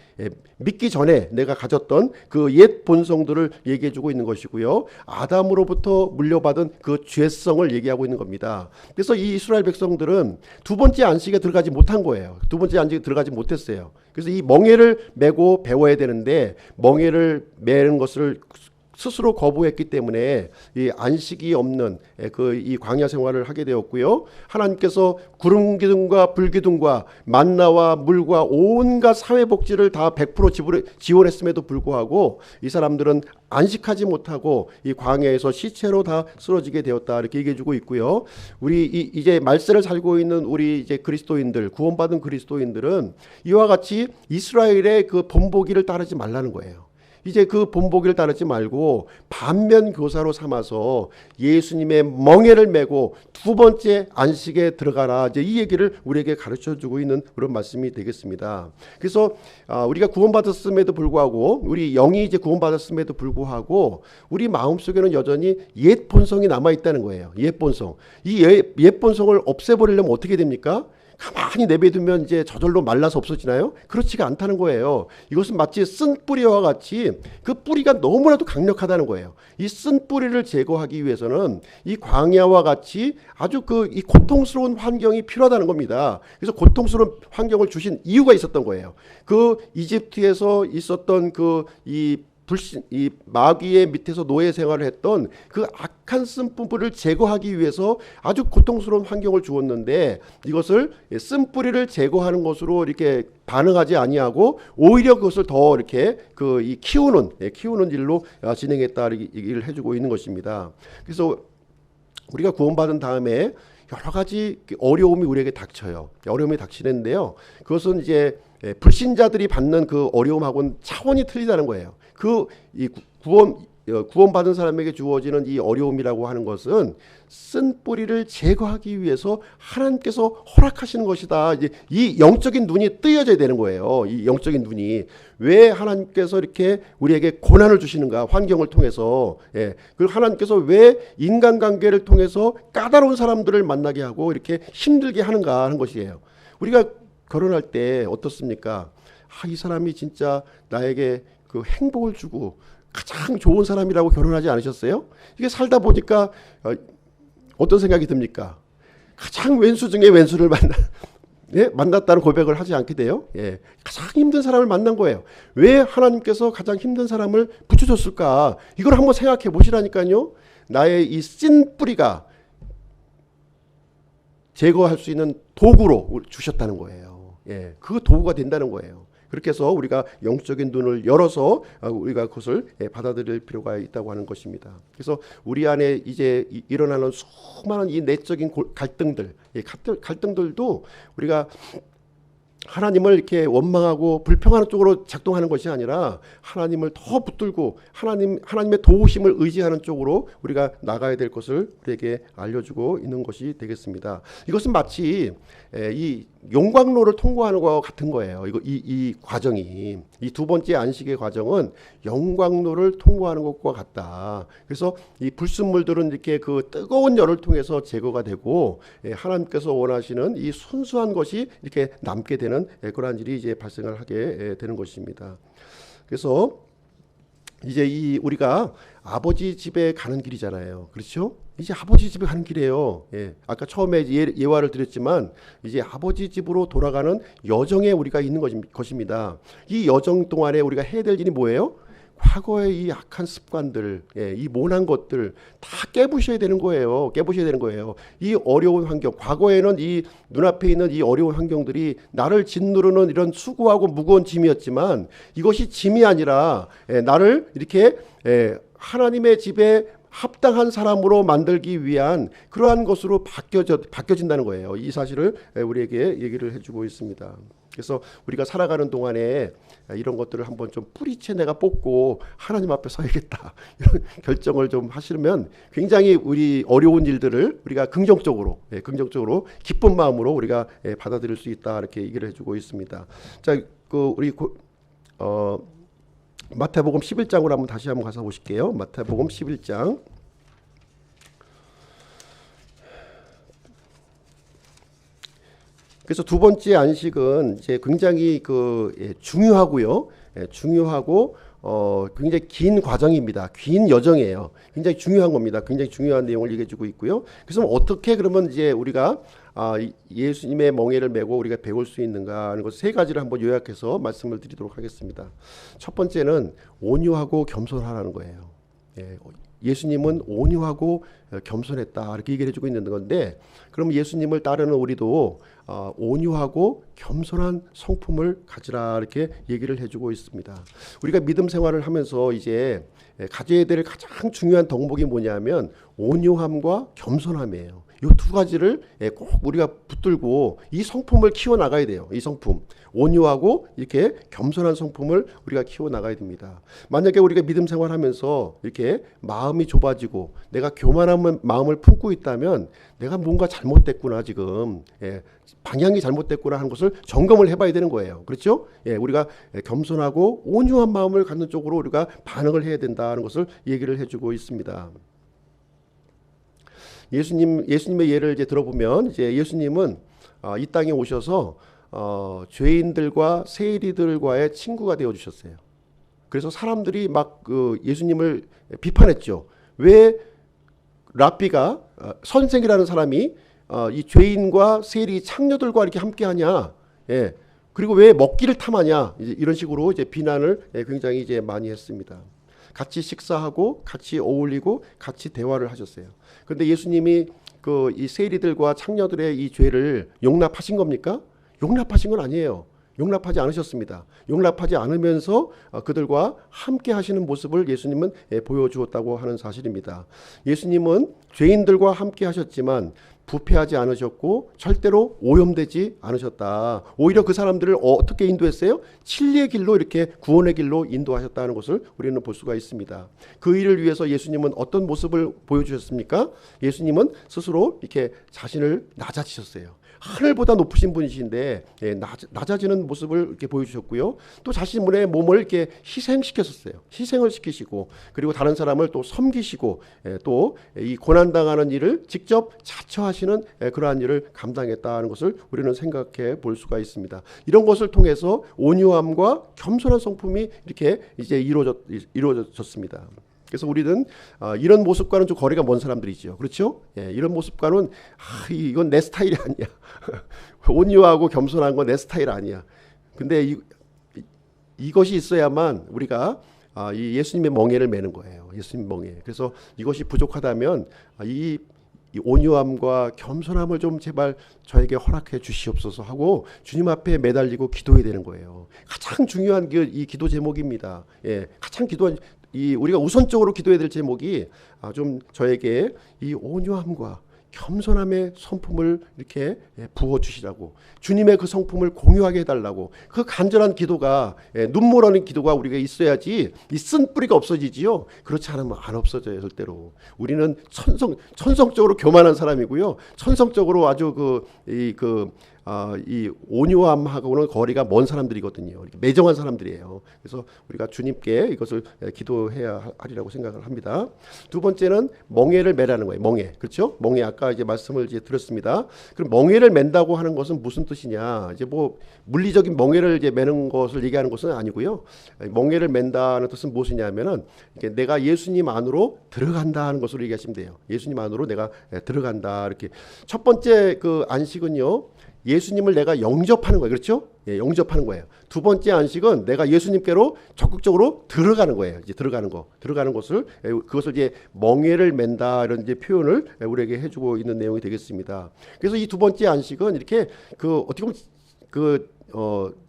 믿기 전에 내가 가졌던 그 옛 본성들을 얘기해주고 있는 것이고요. 아담으로부터 물려받은 그 죄성을 얘기하고 있는 겁니다. 그래서 이 이스라엘 백성들은 두 번째 안식에 들어가지 못한 거예요. 두 번째 안식에 들어가지 못했어요. 그래서 이 멍에를 메고 배워야 되는데 멍에를 매는 것을 스스로 거부했기 때문에 이 안식이 없는 이 광야 생활을 하게 되었고요. 하나님께서 구름 기둥과 불 기둥과 만나와 물과 온갖 사회 복지를 다 100% 지원했음에도 불구하고 이 사람들은 안식하지 못하고 이 광야에서 시체로 다 쓰러지게 되었다. 이렇게 얘기해 주고 있고요. 우리 이제 말세를 살고 있는 우리 이제 그리스도인들, 구원받은 그리스도인들은 이와 같이 이스라엘의 그 본보기를 따르지 말라는 거예요. 이제 그 본보기를 따르지 말고 반면 교사로 삼아서 예수님의 멍에를 메고 두 번째 안식에 들어가라. 이제 이 얘기를 우리에게 가르쳐 주고 있는 그런 말씀이 되겠습니다. 그래서 우리가 구원받았음에도 불구하고 우리 영이 이제 구원받았음에도 불구하고 우리 마음속에는 여전히 옛 본성이 남아 있다는 거예요. 옛 본성. 이 옛 본성을 없애버리려면 어떻게 됩니까? 가만히 내버려두면 이제 저절로 말라서 없어지나요? 그렇지가 않다는 거예요. 이것은 마치 쓴 뿌리와 같이 그 뿌리가 너무나도 강력하다는 거예요. 이 쓴 뿌리를 제거하기 위해서는 이 광야와 같이 아주 이 고통스러운 환경이 필요하다는 겁니다. 그래서 고통스러운 환경을 주신 이유가 있었던 거예요. 그 이집트에서 있었던 이 이 마귀의 밑에서 노예 생활을 했던 그 악한 쓴뿌리를 제거하기 위해서 아주 고통스러운 환경을 주었는데, 이것을 쓴뿌리를 제거하는 것으로 이렇게 반응하지 아니하고 오히려 그것을 더 이렇게 이 키우는 일로 진행했다, 얘기를 해주고 있는 것입니다. 그래서 우리가 구원받은 다음에 여러 가지 어려움이 우리에게 닥쳐요. 어려움이 닥치는데요, 그것은 이제 불신자들이 받는 그 어려움하고는 차원이 틀리다는 거예요. 이 구원받은 사람에게 주어지는 이 어려움이라고 하는 것은 쓴 뿌리를 제거하기 위해서 하나님께서 허락하시는 것이다. 이제 이 영적인 눈이 뜨여져야 되는 거예요. 이 영적인 눈이 왜 하나님께서 이렇게 우리에게 고난을 주시는가, 환경을 통해서. 그리고 하나님께서 왜 인간관계를 통해서 까다로운 사람들을 만나게 하고 이렇게 힘들게 하는가 하는 것이에요. 우리가 결혼할 때 어떻습니까? 이 사람이 진짜 나에게 그 행복을 주고 가장 좋은 사람이라고 결혼하지 않으셨어요? 이게 살다 보니까 어떤 생각이 듭니까? 가장 왼수 중에 왼수를 만났다는 고백을 하지 않게 돼요. 가장 힘든 사람을 만난 거예요. 왜 하나님께서 가장 힘든 사람을 붙여줬을까? 이걸 한번 생각해 보시라니까요. 나의 이 찐 뿌리가 제거할 수 있는 도구로 주셨다는 거예요. 그 도구가 된다는 거예요. 그렇게 해서 우리가 영적인 눈을 열어서 우리가 그것을 받아들일 필요가 있다고 하는 것입니다. 그래서 우리 안에 이제 일어나는 수많은 이 내적인 갈등들도 우리가 하나님을 이렇게 원망하고 불평하는 쪽으로 작동하는 것이 아니라 하나님을 더 붙들고 하나님의 도우심을 의지하는 쪽으로 우리가 나가야 될 것을 우리에게 알려주고 있는 것이 되겠습니다. 이것은 마치 이 용광로를 통과하는 것과 같은 거예요. 이 과정이, 이 두 번째 안식의 과정은 용광로를 통과하는 것과 같다. 그래서 이 불순물들은 이렇게 그 뜨거운 열을 통해서 제거가 되고 하나님께서 원하시는 이 순수한 것이 이렇게 남게 되는 그러한 일이 이제 발생을 하게 되는 것입니다. 그래서 이제 우리가 아버지 집에 가는 길이잖아요. 그렇죠? 이제 아버지 집에 가는 길이에요. 아까 처음에 예화를 드렸지만 이제 아버지 집으로 돌아가는 여정에 우리가 있는 것입니다. 이 여정 동안에 우리가 해야 될 일이 뭐예요? 과거의 이 악한 습관들, 이 모난 것들 다 깨부셔야 되는 거예요. 이 어려운 환경, 과거에는 이 눈앞에 있는 이 어려운 환경들이 나를 짓누르는 이런 수고하고 무거운 짐이었지만 이것이 짐이 아니라 나를 이렇게 하나님의 집에 합당한 사람으로 만들기 위한 그러한 것으로 바뀌어진다는 거예요. 이 사실을 우리에게 얘기를 해주고 있습니다. 그래서 우리가 살아가는 동안에 이런 것들을 한번 좀 뿌리채 내가 뽑고 하나님 앞에 서야겠다, 이런 결정을 좀 하시면 굉장히 우리 어려운 일들을 우리가 긍정적으로 기쁜 마음으로 우리가 받아들일 수 있다, 이렇게 얘기를 해주고 있습니다. 자, 우리 마태복음 11장으로 한번 다시 한번 가서 보실게요. 마태복음 11장. 그래서 두 번째 안식은 이제 굉장히 중요하고요. 중요하고 굉장히 긴 과정입니다. 긴 여정이에요. 굉장히 중요한 겁니다. 굉장히 중요한 내용을 얘기해주고 있고요. 그래서 어떻게 그러면 이제 우리가 예수님의 멍에를 메고 우리가 배울 수 있는가 하는 것 세 가지를 한번 요약해서 말씀을 드리도록 하겠습니다. 첫 번째는 온유하고 겸손하라는 거예요. 예수님은 온유하고 겸손했다, 이렇게 얘기를 해주고 있는 건데, 그럼 예수님을 따르는 우리도 온유하고 겸손한 성품을 가지라, 이렇게 얘기를 해주고 있습니다. 우리가 믿음 생활을 하면서 이제 가져야 될 가장 중요한 덕목이 뭐냐면 온유함과 겸손함이에요. 이 두 가지를 꼭 우리가 붙들고 이 성품을 키워나가야 돼요. 이 성품, 온유하고 이렇게 겸손한 성품을 우리가 키워나가야 됩니다. 만약에 우리가 믿음 생활하면서 이렇게 마음이 좁아지고 내가 교만한 마음을 품고 있다면 내가 뭔가 잘못됐구나, 지금 방향이 잘못됐구나 하는 것을 점검을 해봐야 되는 거예요. 그렇죠? 우리가 겸손하고 온유한 마음을 갖는 쪽으로 우리가 반응을 해야 된다는 것을 얘기를 해주고 있습니다. 예수님의 예를 이제 들어보면, 이제 예수님은 이 땅에 오셔서 죄인들과 세리들과의 친구가 되어 주셨어요. 그래서 사람들이 막 예수님을 비판했죠. 왜 랍비가 선생이라는 사람이 이 죄인과 세리 창녀들과 이렇게 함께하냐? 그리고 왜 먹기를 탐하냐, 이제 이런 식으로 이제 비난을 굉장히 이제 많이 했습니다. 같이 식사하고 같이 어울리고 같이 대화를 하셨어요. 그런데 예수님이 그 이 세리들과 창녀들의 이 죄를 용납하신 겁니까? 용납하신 건 아니에요. 용납하지 않으셨습니다. 용납하지 않으면서 그들과 함께 하시는 모습을 예수님은 보여주었다고 하는 사실입니다. 예수님은 죄인들과 함께 하셨지만 부패하지 않으셨고 절대로 오염되지 않으셨다. 오히려 그 사람들을 어떻게 인도했어요? 진리의 길로, 이렇게 구원의 길로 인도하셨다는 것을 우리는 볼 수가 있습니다. 그 일을 위해서 예수님은 어떤 모습을 보여주셨습니까? 예수님은 스스로 이렇게 자신을 낮아지셨어요. 하늘보다 높으신 분이신데 낮아지는 모습을 이렇게 보여주셨고요. 또 자신의 몸을 이렇게 희생시켰었어요. 희생을 시키시고, 그리고 다른 사람을 또 섬기시고, 또 이 고난당하는 일을 직접 자처하시는 그러한 일을 감당했다는 것을 우리는 생각해 볼 수가 있습니다. 이런 것을 통해서 온유함과 겸손한 성품이 이렇게 이제 이루어졌습니다. 그래서 우리는 이런 모습과는 좀 거리가 먼 사람들이죠. 그렇죠? 이런 모습과는 이건 내 스타일이 아니야. 온유하고 겸손한 건 내 스타일 아니야. 근데 이것이 있어야만 우리가 이 예수님의 멍에를 매는 거예요. 예수님 멍에. 그래서 이것이 부족하다면 이 온유함과 겸손함을 좀 제발 저에게 허락해 주시옵소서 하고 주님 앞에 매달리고 기도해야 되는 거예요. 가장 중요한 이 기도 제목입니다. 가장 기도한 우리가 우선적으로 기도해야 될 제목이 좀 저에게 이 온유함과 겸손함의 성품을 이렇게 부어주시라고, 주님의 그 성품을 공유하게 해달라고, 그 간절한 기도가, 눈물 흘리는 기도가 우리가 있어야지 이 쓴뿌리가 없어지지요. 그렇지 않으면 안 없어져요. 절대로. 우리는 천성적으로 교만한 사람이고요, 천성적으로 아주 이 온유함하고는 거리가 먼 사람들이거든요. 이렇게 매정한 사람들이에요. 그래서 우리가 주님께 이것을 기도해야 하리라고 생각을 합니다. 두 번째는 멍에를 매라는 거예요. 멍에. 그렇죠? 멍에, 아까 이제 말씀을 이제 드렸습니다. 그럼 멍에를 맨다고 하는 것은 무슨 뜻이냐? 이제 뭐 물리적인 멍에를 이제 매는 것을 얘기하는 것은 아니고요. 멍에를 맨다는 뜻은 무엇이냐면은 내가 예수님 안으로 들어간다 하는 것으로 얘기하시면 돼요. 예수님 안으로 내가 들어간다. 이렇게. 첫 번째 그 안식은요, 예수님을 내가 영접하는 거예요. 그렇죠? 영접하는 거예요. 두 번째 안식은 내가 예수님께로 적극적으로 들어가는 거예요. 이제 들어가는 것을, 그것을 이제 멍에를 맨다, 이런 이제 표현을 우리에게 해주고 있는 내용이 되겠습니다. 그래서 이 두 번째 안식은 이렇게 어떻게 보면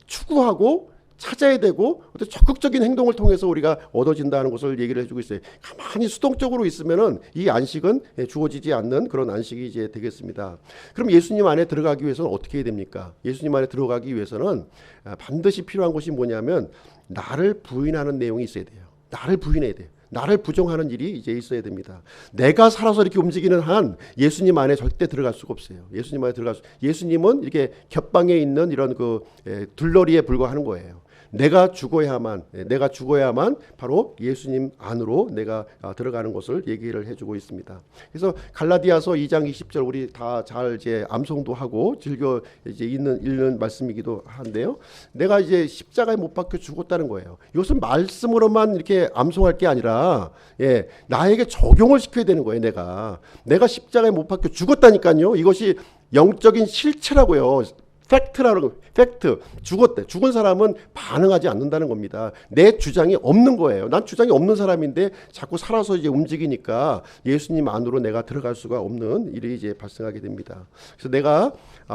추구하고 찾아야 되고 어떤 적극적인 행동을 통해서 우리가 얻어진다는 것을 얘기를 해주고 있어요. 가만히 수동적으로 있으면은 이 안식은 주어지지 않는 그런 안식이 이제 되겠습니다. 그럼 예수님 안에 들어가기 위해서는 어떻게 해야 됩니까? 예수님 안에 들어가기 위해서는 반드시 필요한 것이 뭐냐면 나를 부인하는 내용이 있어야 돼요. 나를 부인해야 돼요. 나를 부정하는 일이 이제 있어야 됩니다. 내가 살아서 이렇게 움직이는 한 예수님 안에 절대 들어갈 수가 없어요. 예수님 안에 예수님은 이렇게 겹방에 있는 이런 둘러리에 불과하는 거예요. 내가 죽어야만 바로 예수님 안으로 내가 들어가는 것을 얘기를 해주고 있습니다. 그래서 갈라디아서 2장 20절 우리 다 잘 이제 암송도 하고 즐겨 이제 읽는 말씀이기도 한데요. 내가 이제 십자가에 못 박혀 죽었다는 거예요. 이것은 말씀으로만 이렇게 암송할 게 아니라 나에게 적용을 시켜야 되는 거예요. 내가 십자가에 못 박혀 죽었다니까요. 이것이 영적인 실체라고요. 팩트. 죽었대. 죽은 사람은 반응하지 않는다는 겁니다. 내 주장이 없는 거예요. 난 주장이 없는 사람인데 자꾸 살아서 이제 움직이니까 예수님 안으로 내가 들어갈 수가 없는 일이 이제 발생하게 됩니다. 그래서 내가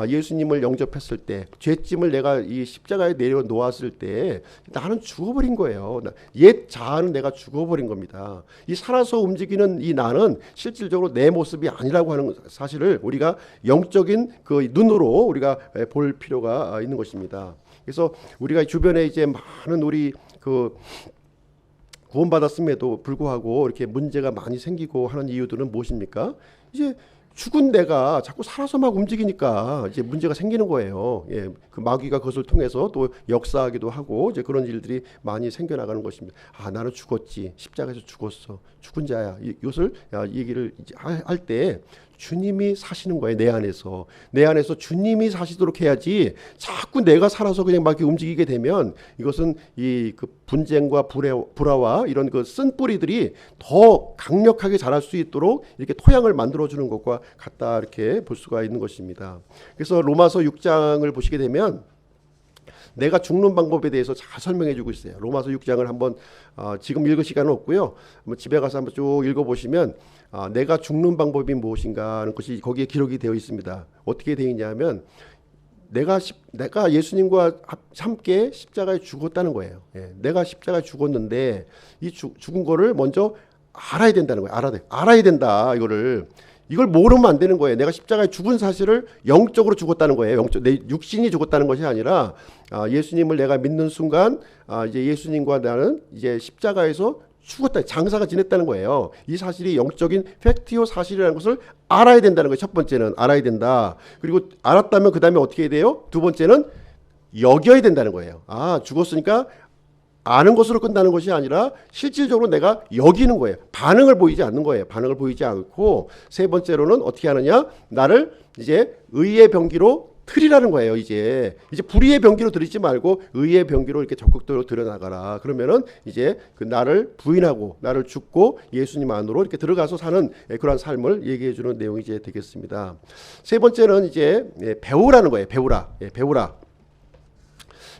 예수님을 영접했을 때, 죄짐을 내가 이 십자가에 내려 놓았을 때 나는 죽어버린 거예요. 옛 자아는 내가 죽어버린 겁니다. 이 살아서 움직이는 이 나는 실질적으로 내 모습이 아니라고 하는 사실을 우리가 영적인 그 눈으로 우리가 볼 필요가 있는 것입니다. 그래서 우리가 주변에 이제 많은 우리 구원받았음에도 불구하고 이렇게 문제가 많이 생기고 하는 이유들은 무엇입니까? 이제 죽은 내가 자꾸 살아서 막 움직이니까 이제 문제가 생기는 거예요. 그 마귀가 그것을 통해서 또 역사하기도 하고 이제 그런 일들이 많이 생겨나가는 것입니다. 나는 죽었지. 십자가에서 죽었어. 죽은 자야. 이것을 얘기를 할 때 주님이 사시는 거예요. 내 안에서 주님이 사시도록 해야지 자꾸 내가 살아서 그냥 막 움직이게 되면 이것은 그 분쟁과 불화와 이런 그 쓴뿌리들이 더 강력하게 자랄 수 있도록 이렇게 토양을 만들어주는 것과 같다, 이렇게 볼 수가 있는 것입니다. 그래서 로마서 6장을 보시게 되면 내가 죽는 방법에 대해서 잘 설명해 주고 있어요. 로마서 6장을 한번 지금 읽을 시간은 없고요. 한번 집에 가서 한번 쭉 읽어보시면 내가 죽는 방법이 무엇인가 하는 것이 거기에 기록이 되어 있습니다. 어떻게 되어 있냐면 내가 예수님과 함께 십자가에 죽었다는 거예요. 예, 내가 십자가에 죽었는데 이 죽은 거를 먼저 알아야 된다는 거예요. 알아야 된다. 이걸 모르면 안 되는 거예요. 내가 십자가에 죽은 사실을 영적으로 죽었다는 거예요. 내 육신이 죽었다는 것이 아니라 예수님을 내가 믿는 순간 이제 예수님과 나는 이제 십자가에서 죽었다. 장사가 지냈다는 거예요. 이 사실이 영적인 팩트요 사실이라는 것을 알아야 된다는 거예요. 첫 번째는 알아야 된다. 그리고 알았다면 그 다음에 어떻게 해야 돼요? 두 번째는 여겨야 된다는 거예요. 죽었으니까 아는 것으로 끝나는 것이 아니라 실질적으로 내가 여기는 거예요. 반응을 보이지 않는 거예요. 반응을 보이지 않고 세 번째로는 어떻게 하느냐? 나를 이제 의의 병기로 틀이라는 거예요. 이제 불의의 병기로 들이지 말고 의의 병기로 이렇게 적극적으로 들여나가라. 그러면은 이제 그 나를 부인하고 나를 죽고 예수님 안으로 이렇게 들어가서 사는 그런 삶을 얘기해 주는 내용이 이제 되겠습니다. 세 번째는 이제 배우라는 거예요. 배우라.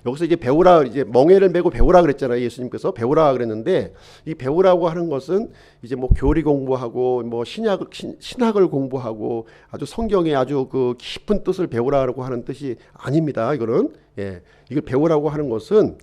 여기서 이제 배우라, 이제 멍에를 메고 배우라 그랬잖아요. 예수님께서 배우라 그랬는데 이 배우라고 하는 것은 이제 뭐 교리 공부하고 뭐 신학을 공부하고 아주 성경의 아주 그 깊은 뜻을 배우라고 하는 뜻이 아닙니다. 이거는 이걸 배우라고 하는 것은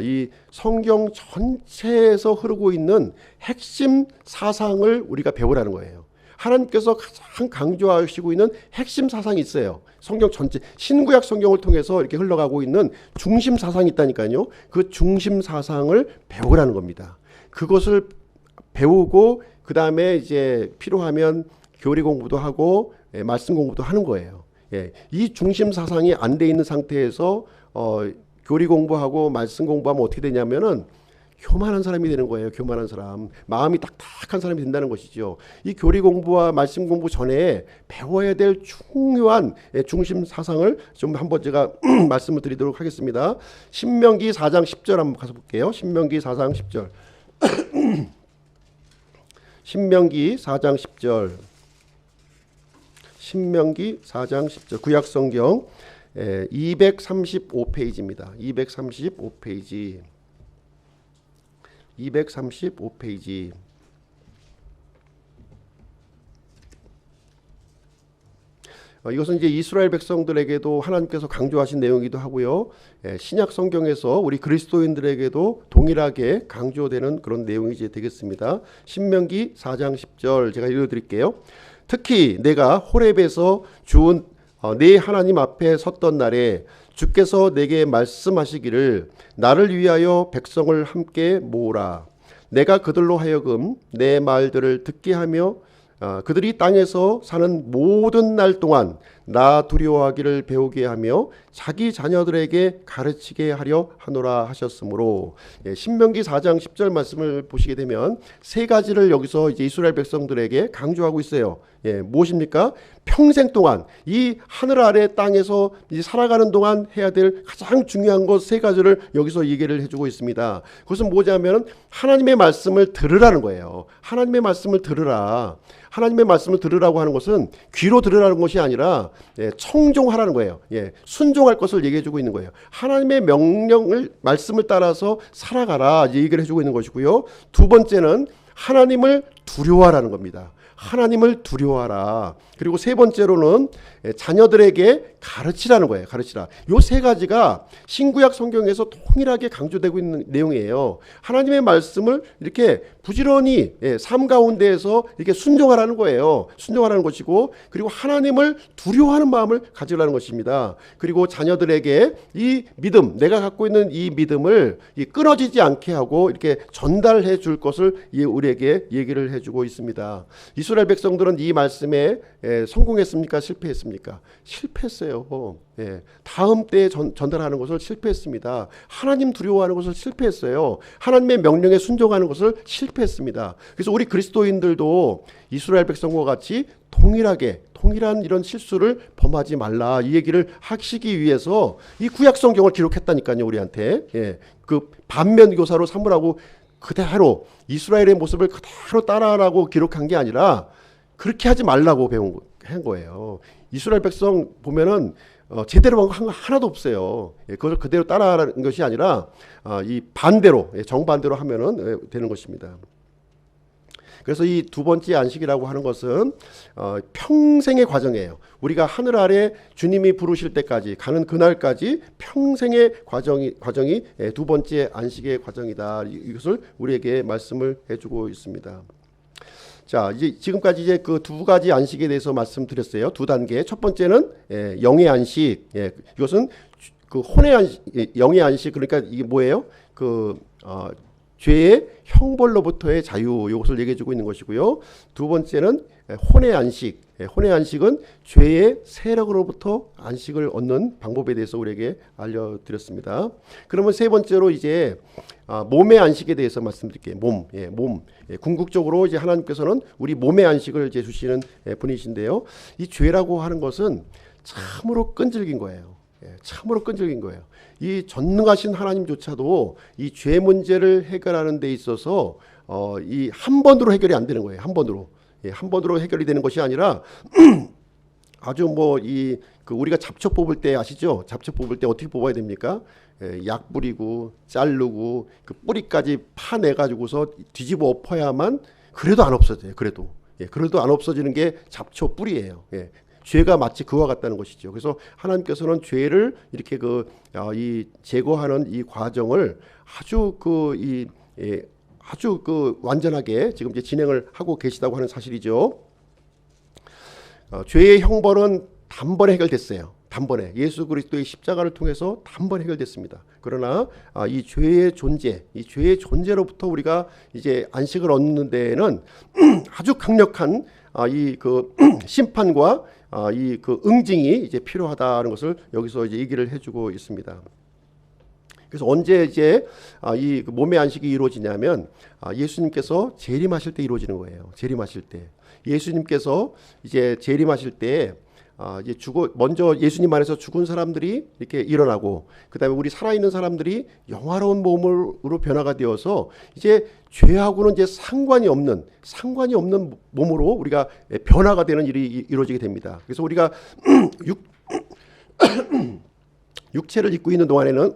이 성경 전체에서 흐르고 있는 핵심 사상을 우리가 배우라는 거예요. 하나님께서 가장 강조하시고 있는 핵심 사상이 있어요. 성경 전체 신구약 성경을 통해서 이렇게 흘러가고 있는 중심 사상이 있다니까요. 그 중심 사상을 배우라는 겁니다. 그것을 배우고 그 다음에 이제 필요하면 교리 공부도 하고 말씀 공부도 하는 거예요. 이 중심 사상이 안 돼 있는 상태에서 교리 공부하고 말씀 공부하면 어떻게 되냐면은 교만한 사람이 되는 거예요. 교만한 사람. 마음이 딱딱한 사람이 된다는 것이죠. 이 교리 공부와 말씀 공부 전에 배워야 될 중요한 중심 사상을 좀 한번 제가 말씀을 드리도록 하겠습니다. 신명기 4장 10절 한번 가서 볼게요. 신명기 4장 10절. 신명기 4장 10절. 신명기 4장 10절. 구약성경 235페이지입니다. 235페이지. 235페이지. 이것은 이제 이스라엘 백성들에게도 하나님께서 강조하신 내용이기도 하고요. 신약 성경에서 우리 그리스도인들에게도 동일하게 강조되는 그런 내용이 이제 되겠습니다. 신명기 4장 10절 제가 읽어드릴게요. 특히 내가 호렙에서 주운 네 하나님 앞에 섰던 날에 주께서 내게 말씀하시기를 나를 위하여 백성을 함께 모으라. 내가 그들로 하여금 내 말들을 듣게 하며 그들이 땅에서 사는 모든 날 동안 나 두려워하기를 배우게 하며 자기 자녀들에게 가르치게 하려 하노라 하셨으므로 신명기 4장 10절 말씀을 보시게 되면 세 가지를 여기서 이제 이스라엘 백성들에게 강조하고 있어요. 무엇입니까? 평생 동안 이 하늘 아래 땅에서 살아가는 동안 해야 될 가장 중요한 것 세 가지를 여기서 얘기를 해주고 있습니다. 그것은 뭐냐면 하나님의 말씀을 들으라는 거예요. 하나님의 말씀을 들으라. 하나님의 말씀을 들으라고 하는 것은 귀로 들으라는 것이 아니라 청종하라는 거예요. 순종할 것을 얘기해주고 있는 거예요. 하나님의 명령을 말씀을 따라서 살아가라 얘기를 해주고 있는 것이고요. 두 번째는 하나님을 두려워하라는 겁니다. 하나님을 두려워하라. 그리고 세 번째로는 자녀들에게 가르치라는 거예요. 가르치라. 요 세 가지가 신구약 성경에서 동일하게 강조되고 있는 내용이에요. 하나님의 말씀을 이렇게 부지런히 삶 가운데에서 이렇게 순종하라는 거예요. 순종하라는 것이고, 그리고 하나님을 두려워하는 마음을 가지라는 것입니다. 그리고 자녀들에게 이 믿음, 내가 갖고 있는 이 믿음을 끊어지지 않게 하고 이렇게 전달해 줄 것을 우리에게 얘기를 해주고 있습니다. 이스라엘 백성들은 이 말씀에 성공했습니까? 실패했습니까? 실패했어요. 다음 때에 전달하는 것을 실패했습니다. 하나님 두려워하는 것을 실패했어요. 하나님의 명령에 순종하는 것을 실패했습니다. 그래서 우리 그리스도인들도 이스라엘 백성과 같이 동일한 이런 실수를 범하지 말라 이 얘기를 하시기 위해서 이 구약 성경을 기록했다니까요. 우리한테 그 반면 교사로 삼으라고 그대로 이스라엘의 모습을 그대로 따라하라고 기록한 게 아니라 그렇게 하지 말라고 한 거예요. 이스라엘 백성 보면은 제대로 한 거 하나도 없어요. 그걸 그대로 따라하는 것이 아니라 이 반대로 정반대로 하면은 되는 것입니다. 그래서 이 두 번째 안식이라고 하는 것은 평생의 과정이에요. 우리가 하늘 아래 주님이 부르실 때까지 가는 그날까지 평생의 과정이 두 번째 안식의 과정이다. 이것을 우리에게 말씀을 해주고 있습니다. 자, 이제 지금까지 이제 그 두 가지 안식에 대해서 말씀드렸어요. 두 단계. 첫 번째는 영의 안식. 이것은 그 혼의 안식, 영의 안식. 그러니까 이게 뭐예요? 죄의 형벌로부터의 자유, 이것을 얘기해주고 있는 것이고요. 두 번째는 혼의 안식. 혼의 안식은 죄의 세력으로부터 안식을 얻는 방법에 대해서 우리에게 알려드렸습니다. 그러면 세 번째로 이제 몸의 안식에 대해서 말씀드릴게요. 몸. 궁극적으로 이제 하나님께서는 우리 몸의 안식을 이제 주시는 분이신데요. 이 죄라고 하는 것은 참으로 끈질긴 거예요. 참으로 끈질긴 거예요. 이 전능하신 하나님조차도 이 죄 문제를 해결하는 데 있어서 이 한 번으로 해결이 안 되는 거예요. 한 번으로 해결이 되는 것이 아니라 아주 우리가 잡초 뽑을 때 아시죠? 잡초 뽑을 때 어떻게 뽑아야 됩니까? 약 뿌리고 자르고 그 뿌리까지 파내 가지고서 뒤집어 엎어야만 그래도 안 없어져요. 그래도 안 없어지는 게 잡초 뿌리예요. 죄가 마치 그와 같다는 것이죠. 그래서 하나님께서는 죄를 이렇게 이 제거하는 이 과정을 아주 완전하게 지금 이제 진행을 하고 계시다고 하는 사실이죠. 죄의 형벌은 단번에 해결됐어요. 단번에 예수 그리스도의 십자가를 통해서 단번에 해결됐습니다. 그러나 이 죄의 존재로부터 우리가 이제 안식을 얻는 데에는 아주 강력한 심판과 응징이 이제 필요하다는 것을 여기서 이제 얘기를 해주고 있습니다. 그래서 언제 이제 이 몸의 안식이 이루어지냐면 예수님께서 재림하실 때 이루어지는 거예요. 재림하실 때 예수님께서 이제 재림하실 때 이제 먼저 예수님 안에서 죽은 사람들이 이렇게 일어나고 그다음에 우리 살아있는 사람들이 영화로운 몸으로 변화가 되어서 이제 죄하고는 이제 상관이 없는 몸으로 우리가 변화가 되는 일이 이루어지게 됩니다. 그래서 우리가 육체를 입고 있는 동안에는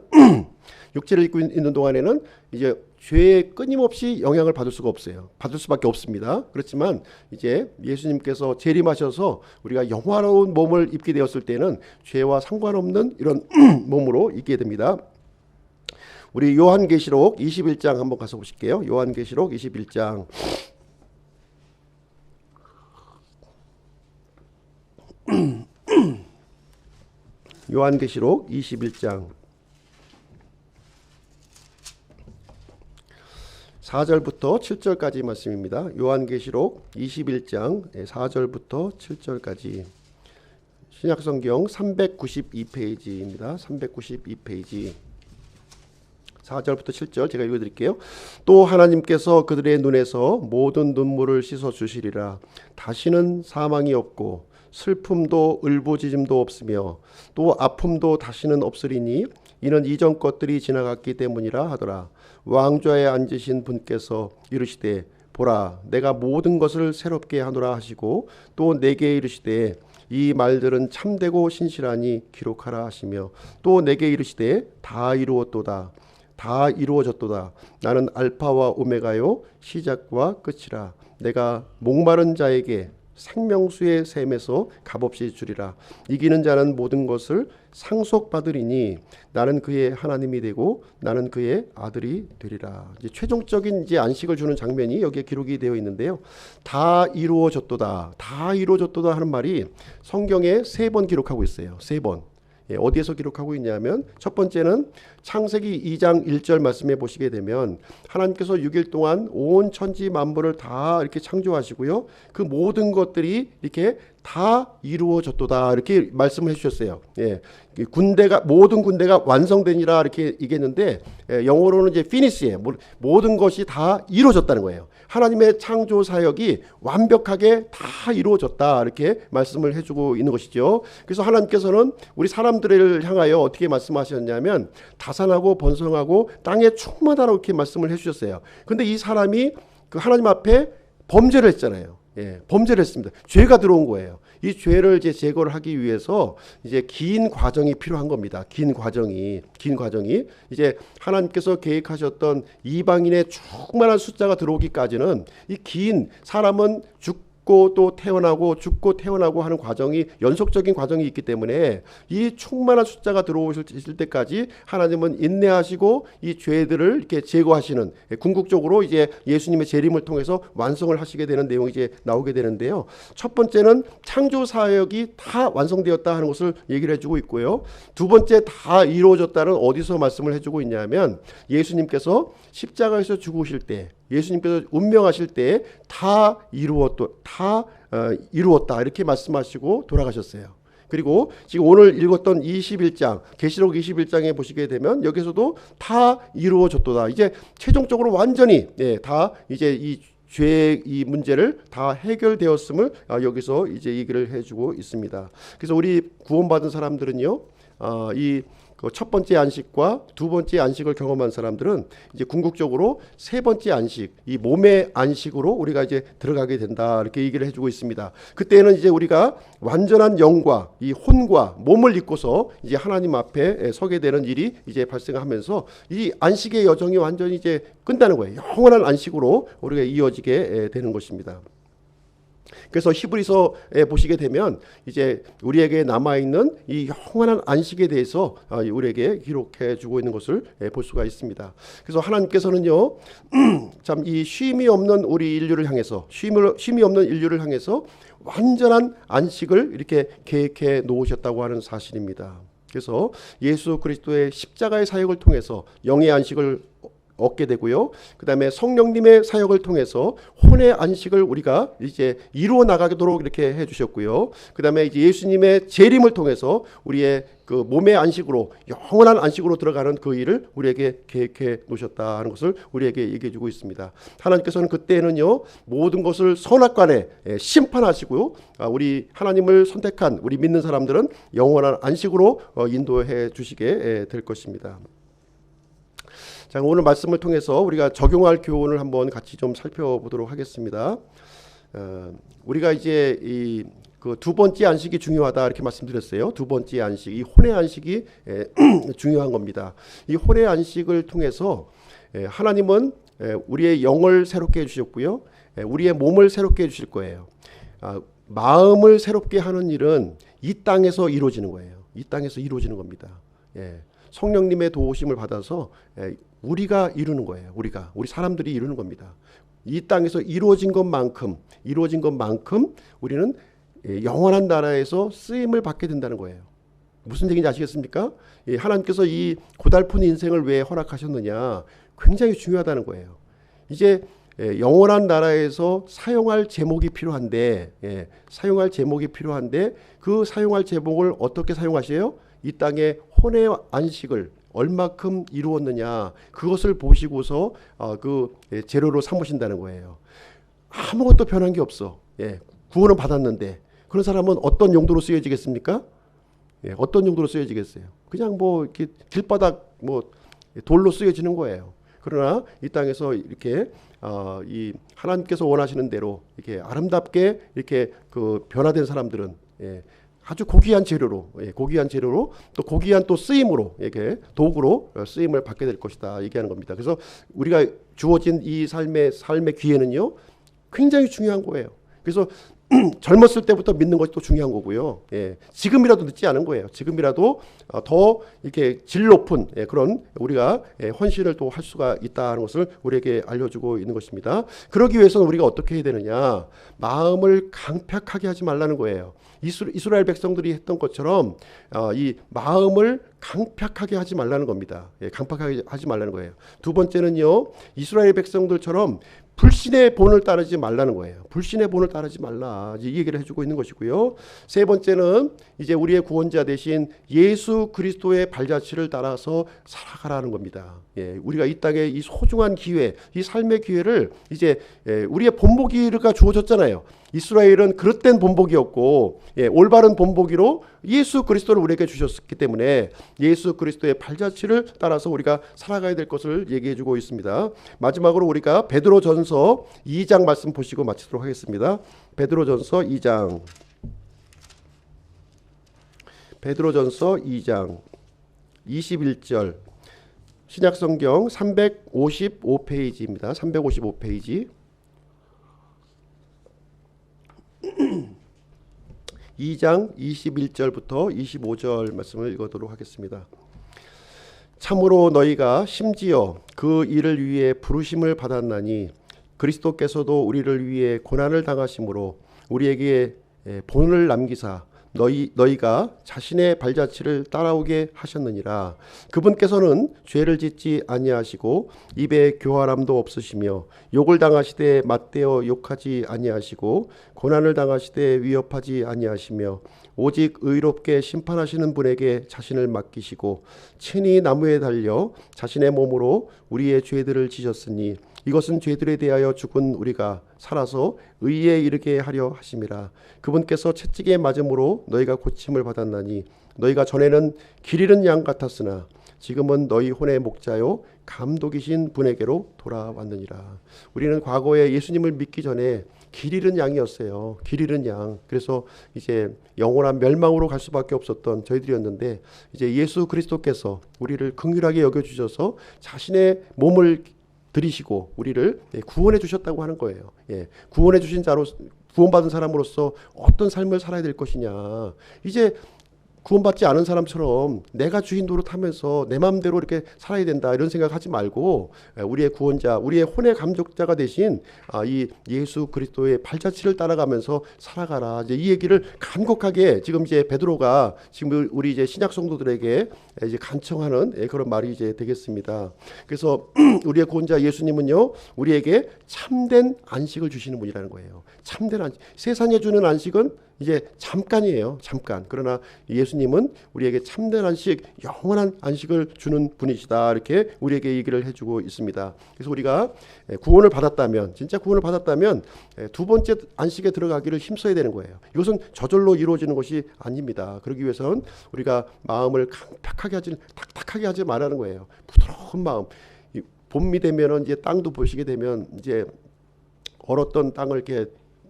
이제 죄에 끊임없이 영향을 받을 수가 없어요. 받을 수밖에 없습니다. 그렇지만 이제 예수님께서 재림하셔서 우리가 영화로운 몸을 입게 되었을 때는 죄와 상관없는 이런 몸으로 있게 됩니다. 우리 요한계시록 21장 한번 가서 보실게요. 요한계시록 21장. 요한계시록 21장 4절부터 7절까지 말씀입니다. 요한계시록 21장 4절부터 7절까지 신약성경 392페이지입니다. 392페이지 4절부터 7절 제가 읽어드릴게요. 또 하나님께서 그들의 눈에서 모든 눈물을 씻어 주시리라. 다시는 사망이 없고 슬픔도 울부짖음도 없으며 또 아픔도 다시는 없으리니 이는 이전 것들이 지나갔기 때문이라 하더라. 왕좌에 앉으신 분께서 이르시되 보라 내가 모든 것을 새롭게 하노라 하시고 또 내게 이르시되 이 말들은 참되고 신실하니 기록하라 하시며 또 내게 이르시되 다 이루어졌도다. 나는 알파와 오메가요 시작과 끝이라. 내가 목마른 자에게 생명수의 샘에서 값없이 주리라. 이기는 자는 모든 것을 상속받으리니 나는 그의 하나님이 되고 나는 그의 아들이 되리라. 이제 최종적인 이제 안식을 주는 장면이 여기에 기록이 되어 있는데요. 다 이루어졌도다. 다 이루어졌도다 하는 말이 성경에 3번 기록하고 있어요. 3번. 어디에서 기록하고 있냐면 첫 번째는 창세기 2장 1절 말씀해 보시게 되면 하나님께서 6일 동안 온 천지 만물을 다 이렇게 창조하시고요. 그 모든 것들이 이렇게 다 이루어졌도다 이렇게 말씀을 해주셨어요. 모든 군대가 완성되니라 이렇게 얘기했는데 영어로는 이제 finish에 모든 것이 다 이루어졌다는 거예요. 하나님의 창조 사역이 완벽하게 다 이루어졌다 이렇게 말씀을 해주고 있는 것이죠. 그래서 하나님께서는 우리 사람들을 향하여 어떻게 말씀하셨냐면 다산하고 번성하고 땅에 충만하라고 이렇게 말씀을 해주셨어요. 그런데 이 사람이 그 하나님 앞에 범죄를 했잖아요. 범죄를 했습니다. 죄가 들어온 거예요. 이 죄를 이제 제거를 하기 위해서 이제 긴 과정이 필요한 겁니다. 긴 과정이 이제 하나님께서 계획하셨던 이방인의 충만한 숫자가 들어오기까지는 이 긴 사람은 죽고 또 태어나고 죽고 태어나고 하는 과정이 연속적인 과정이 있기 때문에 이 충만한 숫자가 들어오실 때까지 하나님은 인내하시고 이 죄들을 이렇게 제거하시는, 궁극적으로 이제 예수님의 재림을 통해서 완성을 하시게 되는 내용이 이제 나오게 되는데요. 첫 번째는 창조 사역이 다 완성되었다 하는 것을 얘기를 해주고 있고요. 두 번째, 다 이루어졌다는 어디서 말씀을 해주고 있냐면 예수님께서 십자가에서 죽으실 때, 예수님께서 운명하실 때 다 이루었다 이렇게 말씀하시고 돌아가셨어요. 그리고 지금 오늘 읽었던 21장, 계시록 21장에 보시게 되면 여기서도 다 이루어졌도다. 이제 최종적으로 완전히 다 이제 이 죄의 이 문제를 다 해결되었음을 여기서 이제 얘기를 해주고 있습니다. 그래서 우리 구원받은 사람들은요, 이 첫 번째 안식과 두 번째 안식을 경험한 사람들은 이제 궁극적으로 세 번째 안식, 이 몸의 안식으로 우리가 이제 들어가게 된다 이렇게 얘기를 해주고 있습니다. 그때는 이제 우리가 완전한 영과 이 혼과 몸을 입고서 이제 하나님 앞에 서게 되는 일이 이제 발생하면서 이 안식의 여정이 완전히 이제 끝나는 거예요. 영원한 안식으로 우리가 이어지게 되는 것입니다. 그래서 히브리서에 보시게 되면 이제 우리에게 남아있는 이 영원한 안식에 대해서 우리에게 기록해 주고 있는 것을 볼 수가 있습니다. 그래서 하나님께서는요, 참 이 쉼이 없는 우리 인류를 향해서, 쉼이 없는 인류를 향해서 완전한 안식을 이렇게 계획해 놓으셨다고 하는 사실입니다. 그래서 예수 그리스도의 십자가의 사역을 통해서 영의 안식을 얻게 되고요. 그 다음에 성령님의 사역을 통해서 혼의 안식을 우리가 이제 이루어 나가도록 이렇게 해주셨고요. 그 다음에 이제 예수님의 재림을 통해서 우리의 그 몸의 안식으로, 영원한 안식으로 들어가는 그 일을 우리에게 계획해 놓으셨다 하는 것을 우리에게 얘기해 주고 있습니다. 하나님께서는 그때는요, 모든 것을 선악간에 심판하시고요, 우리 하나님을 선택한 우리 믿는 사람들은 영원한 안식으로 인도해 주시게 될 것입니다. 자, 오늘 말씀을 통해서 우리가 적용할 교훈을 한번 같이 좀 살펴보도록 하겠습니다. 우리가 이제 그 두 번째 안식이 중요하다 이렇게 말씀드렸어요. 두 번째 안식, 이 혼의 안식이 중요한 겁니다. 이 혼의 안식을 통해서 하나님은 우리의 영을 새롭게 해주셨고요, 우리의 몸을 새롭게 해주실 거예요. 마음을 새롭게 하는 일은 이 땅에서 이루어지는 거예요. 이 땅에서 이루어지는 겁니다. 성령님의 도우심을 받아서 우리가 이루는 거예요. 우리 사람들이 이루는 겁니다. 이 땅에서 이루어진 것만큼 우리는 영원한 나라에서 쓰임을 받게 된다는 거예요. 무슨 얘기인지 아시겠습니까? 하나님께서 이 고달픈 인생을 왜 허락하셨느냐, 굉장히 중요하다는 거예요. 이제 영원한 나라에서 사용할 제목이 필요한데, 그 사용할 제목을 어떻게 사용하세요? 이 땅에 혼의 안식을 얼마큼 이루었느냐, 그것을 보시고서 그 재료로 삼으신다는 거예요. 아무것도 변한 게 없어. 구원을 받았는데 그런 사람은 어떤 용도로 쓰여지겠습니까? 어떤 용도로 쓰여지겠어요? 그냥 뭐 이렇게 길바닥 뭐 돌로 쓰여지는 거예요. 그러나 이 땅에서 이렇게 이 하나님께서 원하시는 대로 이렇게 아름답게 이렇게 그 변화된 사람들은 아주 고귀한 재료로 또 고귀한 또 쓰임으로, 이렇게 도구로 쓰임을 받게 될 것이다 얘기하는 겁니다. 그래서 우리가 주어진 이 삶의 기회는요, 굉장히 중요한 거예요. 그래서 젊었을 때부터 믿는 것이 또 중요한 거고요. 지금이라도 늦지 않은 거예요. 지금이라도 더 이렇게 질 높은 그런 우리가 헌신을 또 할 수가 있다는 것을 우리에게 알려주고 있는 것입니다. 그러기 위해서는 우리가 어떻게 해야 되느냐, 마음을 강팍하게 하지 말라는 거예요. 이스라엘 백성들이 했던 것처럼 이 마음을 강팍하게 하지 말라는 겁니다. 강팍하게 하지 말라는 거예요. 두 번째는요, 이스라엘 백성들처럼 불신의 본을 따르지 말라는 거예요. 불신의 본을 따르지 말라, 이 얘기를 해주고 있는 것이고요. 세 번째는 이제 우리의 구원자 대신 예수 그리스도의 발자취를 따라서 살아가라는 겁니다. 우리가 이 땅에 이 소중한 기회, 이 삶의 기회를 이제 우리의 본보기가 주어졌잖아요. 이스라엘은 그릇된 본보기였고 올바른 본보기로 예수 그리스도를 우리에게 주셨기 때문에 예수 그리스도의 발자취를 따라서 우리가 살아가야 될 것을 얘기해주고 있습니다. 마지막으로 우리가 베드로전서 2장 말씀 보시고 마치도록 하겠습니다. 베드로전서 2장 베드로전서 2장 21절, 신약성경 355페이지입니다. 355페이지. 2장 21절부터 25절 말씀을 읽어도록 하겠습니다. 참으로 너희가 심지어 그 일을 위해 부르심을 받았나니 그리스도께서도 우리를 위해 고난을 당하심으로 우리에게 본을 남기사 너희가 자신의 발자취를 따라오게 하셨느니라. 그분께서는 죄를 짓지 아니하시고 입에 교활함도 없으시며 욕을 당하시되 맞대어 욕하지 아니하시고 고난을 당하시되 위협하지 아니하시며 오직 의롭게 심판하시는 분에게 자신을 맡기시고 친히 나무에 달려 자신의 몸으로 우리의 죄들을 지셨으니 이것은 죄들에 대하여 죽은 우리가 살아서 의에 이르게 하려 하심이라. 그분께서 채찍에 맞음으로 너희가 고침을 받았나니 너희가 전에는 길 잃은 양 같았으나 지금은 너희 혼의 목자요 감독이신 분에게로 돌아왔느니라. 우리는 과거에 예수님을 믿기 전에 길 잃은 양이었어요. 길 잃은 양. 그래서 이제 영원한 멸망으로 갈 수밖에 없었던 저희들이었는데 이제 예수 그리스도께서 우리를 긍휼하게 여겨주셔서 자신의 몸을 들이시고 우리를 구원해 주셨다고 하는 거예요. 구원해 주신 자로, 구원받은 사람으로서 어떤 삶을 살아야 될 것이냐. 이제 구원받지 않은 사람처럼 내가 주인 노릇하면서 내 마음대로 이렇게 살아야 된다 이런 생각하지 말고 우리의 구원자, 우리의 혼의 감독자가 되신 이 예수 그리스도의 발자취를 따라가면서 살아가라. 이제 이 얘기를 간곡하게 지금 이제 베드로가 지금 우리 이제 신약 성도들에게 이제 간청하는 그런 말이 이제 되겠습니다. 그래서 우리의 구원자 예수님은요, 우리에게 참된 안식을 주시는 분이라는 거예요. 참된 안식. 세상에 주는 안식은 이제 잠깐이에요. 잠깐. 그러나 예수님은 우리에게 참된 안식, 영원한 안식을 주는 분이시다. 이렇게 우리에게 얘기를 해주고 있습니다. 그래서 우리가 구원을 받았다면, 진짜 구원을 받았다면 두 번째 안식에 들어가기를 힘써야 되는 거예요. 이것은 저절로 이루어지는 것이 아닙니다. 그러기 위해서는 우리가 마음을 딱딱하게 하지 말라는 거예요. 부드러운 마음. 봄이 되면은 이제 땅도 보시게 되면 이제 얼었던 땅을 이렇게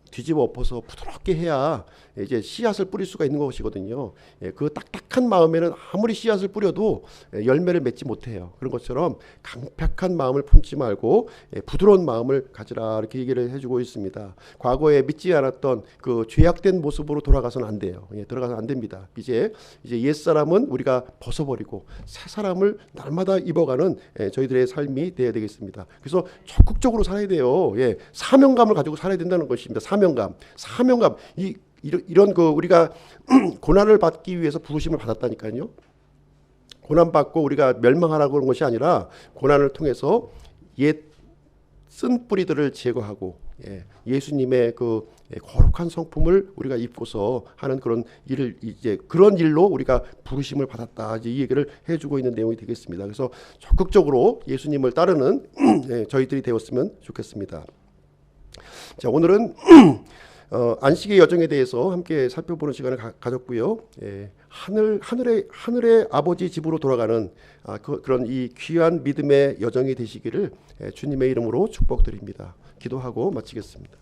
뒤집어 엎어서 부드럽게 해야 이제 씨앗을 뿌릴 수가 있는 것이거든요. 그 딱딱한 마음에는 아무리 씨앗을 뿌려도 열매를 맺지 못해요. 그런 것처럼 강팍한 마음을 품지 말고 부드러운 마음을 가지라 이렇게 얘기를 해주고 있습니다. 과거에 믿지 않았던 그 죄악된 모습으로 돌아가서는 안 돼요. 들어가서 안 됩니다. 이제 옛사람은 우리가 벗어버리고 새 사람을 날마다 입어가는 저희들의 삶이 되어야 되겠습니다. 그래서 적극적으로 살아야 돼요. 사명감을 가지고 살아야 된다는 것입니다. 사명감. 이런 그 우리가 고난을 받기 위해서 부르심을 받았다니까요. 고난 받고 우리가 멸망하라고 그런 것이 아니라 고난을 통해서 옛 쓴 뿌리들을 제거하고 예수님의 그 거룩한 성품을 우리가 입고서 하는 그런 일을 이제 그런 일로 우리가 부르심을 받았다. 이제 이 얘기를 해주고 있는 내용이 되겠습니다. 그래서 적극적으로 예수님을 따르는 저희들이 되었으면 좋겠습니다. 자, 오늘은 안식의 여정에 대해서 함께 살펴보는 시간을 가졌고요. 하늘의 아버지 집으로 돌아가는 그런 이 귀한 믿음의 여정이 되시기를 주님의 이름으로 축복드립니다. 기도하고 마치겠습니다.